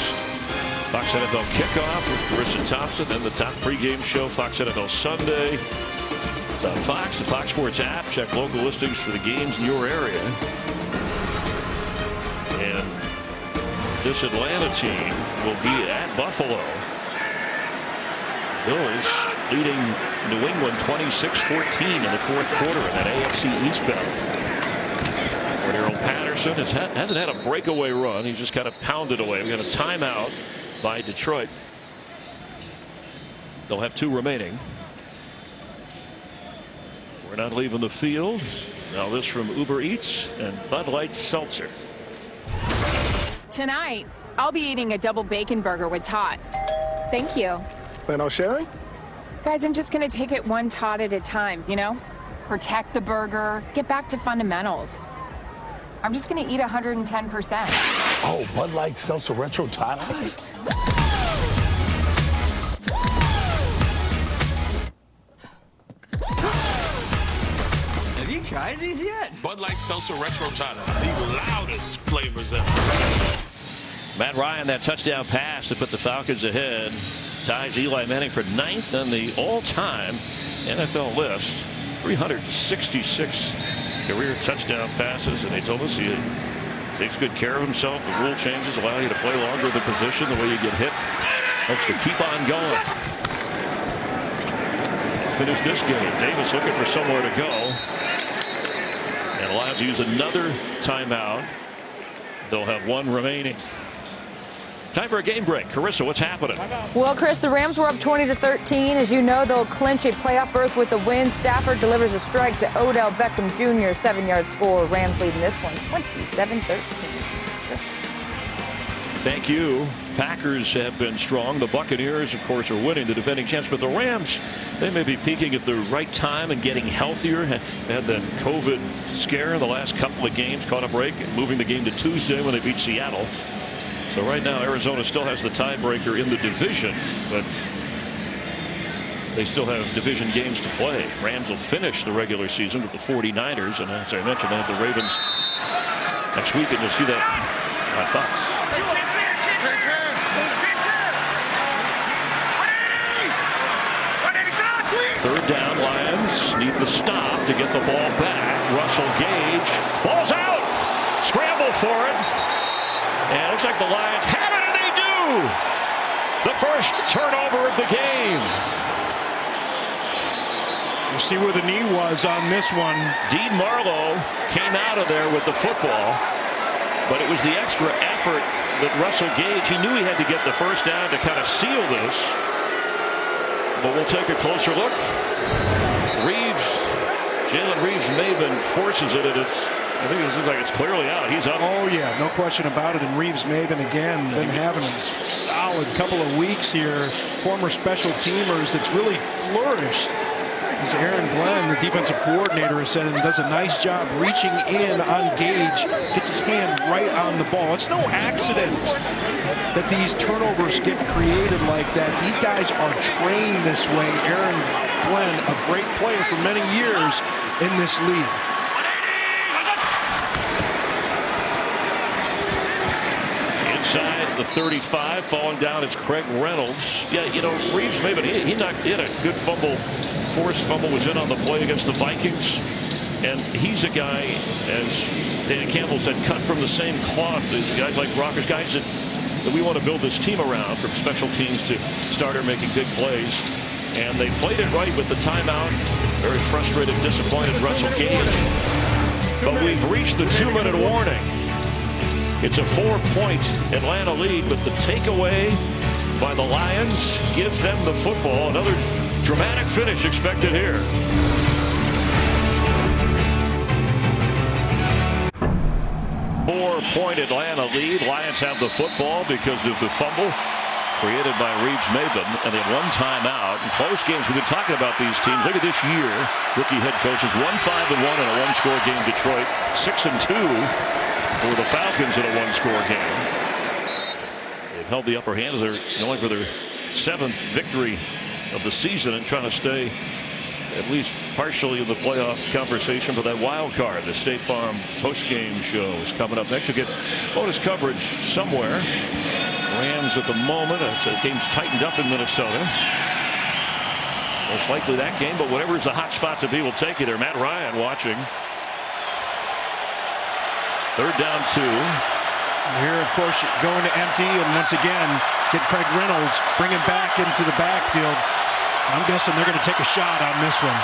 Fox NFL kickoff with Carissa Thompson. Then the top pregame show, Fox NFL Sunday. It's on Fox, the Fox Sports app. Check local listings for the games in your area. And this Atlanta team will be at Buffalo. Bills leading New England 26-14 in the 4th quarter in that AFC East battle. Cordero Patterson hasn't had a breakaway run. He's just kind of pounded away. We got a timeout by Detroit. They'll have 2 remaining. We're not leaving the field. Now this from Uber Eats and Bud Light Seltzer. Tonight, I'll be eating a double bacon burger with tots. Thank you. Plan on sharing? Guys, I'm just gonna take it one tot at a time, Protect the burger, get back to fundamentals. I'm just gonna eat 110%. Oh, Bud Light Seltzer Retro Tot Ice. Have you tried these yet? Bud Light Seltzer Retro Tot Ice, the loudest flavors ever. Matt Ryan, that touchdown pass that put the Falcons ahead, ties Eli Manning for 9th on the all-time NFL list. 366 career touchdown passes, and they told us he takes good care of himself. The rule changes allow you to play longer the position. The way you get hit helps to keep on going. Finish this game. Davis looking for somewhere to go, and allows to use another timeout. They'll have 1 remaining. Time for a game break. Carissa, what's happening? Well, Chris, the Rams were up 20-13. As you know, they'll clinch a playoff berth with the win. Stafford delivers a strike to Odell Beckham Jr. 7-yard score. Rams leading this one 27-13. Thank you. Packers have been strong. The Buccaneers, of course, are winning, the defending champs. But the Rams, they may be peaking at the right time and getting healthier. Had that COVID scare in the last couple of games, caught a break, and moving the game to Tuesday when they beat Seattle. So right now, Arizona still has the tiebreaker in the division, but they still have division games to play. Rams will finish the regular season with the 49ers, and as I mentioned, they have the Ravens next week, and you'll see that on Fox. Third down, Lions need the stop to get the ball back. Russell Gage, ball's out, scramble for it, and it looks like the Lions have it, and they do. The first turnover of the game. We'll see where the knee was on this one. Dean Marlowe came out of there with the football, but it was the extra effort that Russell Gage, he knew he had to get the first down to kind of seal this. But we'll take a closer look. Jalen Reeves-Maybin forces it, and I think this looks like it's clearly out. He's up. Oh yeah, no question about it. And Reeves-Maybin again been having a solid couple of weeks here. Former special teamers that's really flourished. As Aaron Glenn, the defensive coordinator, has said, and does a nice job reaching in on Gage, gets his hand right on the ball. It's no accident that these turnovers get created like that. These guys are trained this way. Aaron Glenn, a great player for many years in this league. Inside the 35, falling down is Craig Reynolds. Yeah, you know, Reeves-Maybin, he had a good fumble. Forced fumble was in on the play against the Vikings, and he's a guy, as Dan Campbell said, cut from the same cloth as guys like Rockers, guys that we want to build this team around, from special teams to starter making big plays. And they played it right with the timeout. Very frustrated, disappointed Russell Gage. But we've reached the 2-minute warning. It's a 4-point Atlanta lead, but the takeaway by the Lions gives them the football. Another dramatic finish expected here. Four-point Atlanta lead. Lions have the football because of the fumble created by Reeves-Maybin, and they have one timeout. In close games, we've been talking about these teams. Look at this year. Rookie head coaches 1-5-1 in a one-score game. Detroit 6-2 for the Falcons in a one-score game. They've held the upper hand as they're going for their 7th victory of the season and trying to stay at least partially in the playoff conversation for that wild card. The State Farm post-game show is coming up next. You'll get bonus coverage somewhere. Rams at the moment. The game's tightened up in Minnesota. Most likely that game, but whatever's the hot spot to be, will take you there. Matt Ryan watching. Third down 2. Here, of course, going to empty, and once again, get Craig Reynolds, bring him back into the backfield. I'm guessing they're going to take a shot on this one.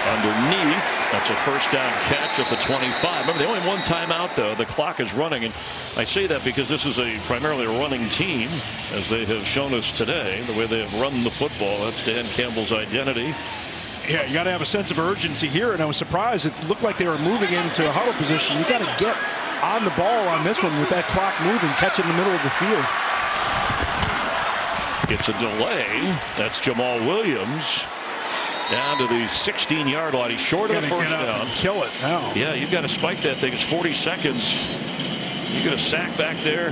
Underneath, that's a first down catch at the 25. Remember, they only have one timeout, though. The clock is running, and I say that because this is primarily a running team, as they have shown us today. The way they have run the football, that's Dan Campbell's identity. Yeah, you got to have a sense of urgency here, and I was surprised. It looked like they were moving into a huddle position. You got to get on the ball on this one with that clock moving, catch in the middle of the field. It's a delay. That's Jamal Williams down to the 16-yard line. He's short of the first down. Kill it now. Yeah, you've got to spike that thing. It's 40 seconds. You get a sack back there.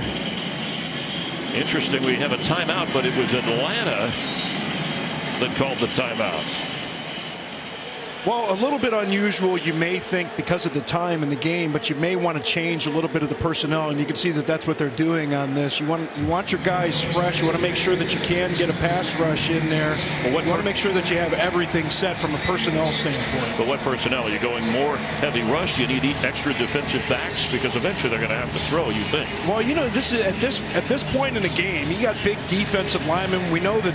Interesting, we have a timeout, but it was Atlanta that called the timeouts. Well, a little bit unusual, you may think, because of the time in the game, but you may want to change a little bit of the personnel, and you can see that that's what they're doing on this. You want your guys fresh. You want to make sure that you can get a pass rush in there. Well, you want to make sure that you have everything set from a personnel standpoint. But what personnel? Are you going more heavy rush? Do you need extra defensive backs? Because eventually they're going to have to throw, you think. Well, you know, this is at this point in the game, you got big defensive linemen. We know that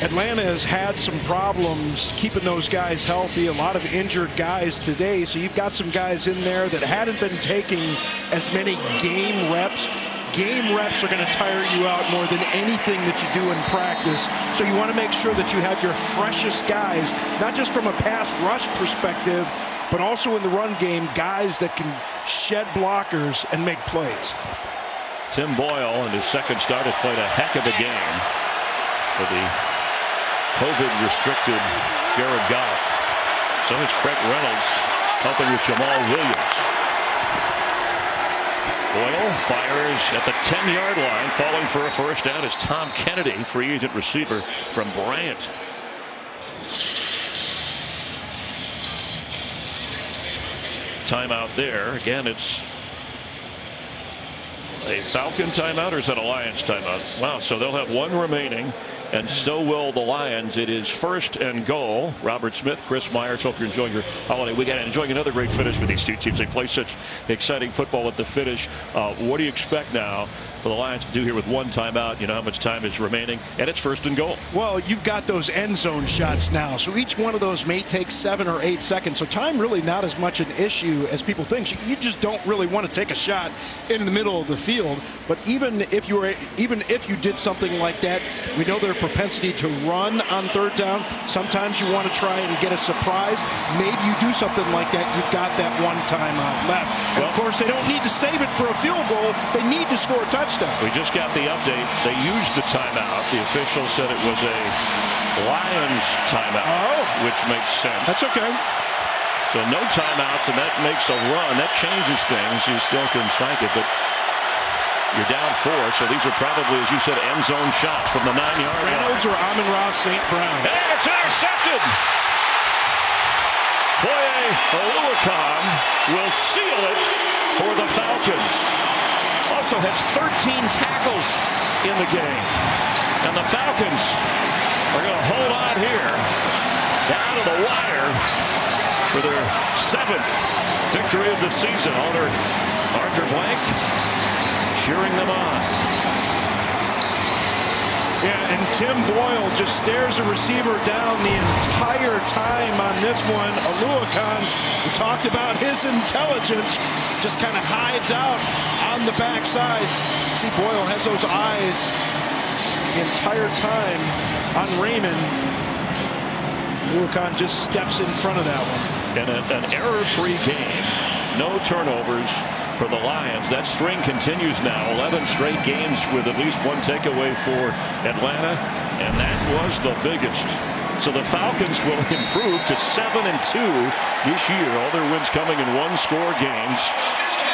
Atlanta has had some problems keeping those guys healthy, a lot of injured guys today. So you've got some guys in there that hadn't been taking as many game reps. game reps are going to tire you out more than anything that you do in practice. So you want to make sure that you have your freshest guys, not just from a pass rush perspective, but also in the run game, guys that can shed blockers and make plays. Tim Boyle in his second start has played a heck of a game for the COVID-restricted Jared Goff. So is Craig Reynolds helping with Jamal Williams. Boyle fires at the 10-yard line. Falling for a first down is Tom Kennedy, free agent receiver from Bryant. Timeout there. Again, it's a Falcon timeout, or is that a Lions timeout? Wow, so they'll have one remaining, and so will the Lions. It is 1st and goal. Robert Smith, Chris Myers, hope you're enjoying your holiday weekend and enjoying another great finish for these two teams. They play such exciting football at the finish. What do you expect now for the Lions to do here with one timeout? You know how much time is remaining, and it's 1st and goal. Well, you've got those end zone shots now, so each one of those may take 7 or 8 seconds. So time really not as much an issue as people think. You just don't really want to take a shot in the middle of the field. But even if you did something like that, we know their propensity to run on 3rd down. Sometimes you want to try and get a surprise. Maybe you do something like that. You've got that one timeout left. And of course, they don't need to save it for a field goal. They need to score a touchdown. We just got the update. They used the timeout. The official said it was a Lions timeout, which makes sense. That's okay. So no timeouts, and that makes a run. That changes things. You still can strike it, but you're down 4, so these are probably, as you said, end zone shots from the 9-yard line. Reynolds or Amon-Ra St. Brown. And it's intercepted. Foye Oluokun will seal it for the Falcons. Also has 13 tackles in the game. And the Falcons are going to hold on here down to the wire for their 7th victory of the season. Owner Arthur Blank cheering them on. Yeah, and Tim Boyle just stares a receiver down the entire time on this one. Oluokun, we talked about his intelligence, just kind of hides out on the backside. See, Boyle has those eyes the entire time on Raymond. Oluokun just steps in front of that one. And an error-free game. No turnovers for the Lions. That string continues now. 11 straight games with at least one takeaway for Atlanta, and that was the biggest. So the Falcons will improve to 7-2 this year. All their wins coming in one-score games.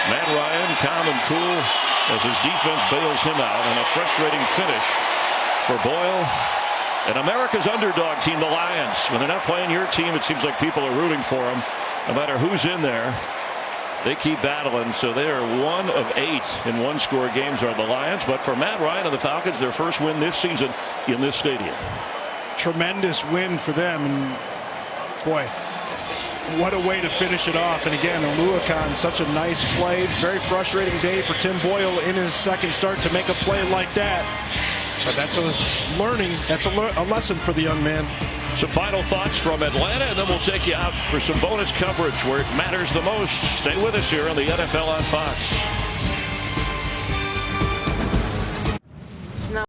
Matt Ryan, calm and cool as his defense bails him out, and a frustrating finish for Boyle. And America's underdog team, the Lions. When they're not playing your team, it seems like people are rooting for them. No matter who's in there, they keep battling. So they are 1 of 8 in one-score games are the Lions. But for Matt Ryan and the Falcons, their first win this season in this stadium. Tremendous win for them. And boy, what a way to finish it off. And again, Oluokun, such a nice play. Very frustrating day for Tim Boyle in his second start to make a play like that. But that's a learning. That's a lesson for the young man. Some final thoughts from Atlanta, and then we'll take you out for some bonus coverage where it matters the most. Stay with us here on the NFL on Fox.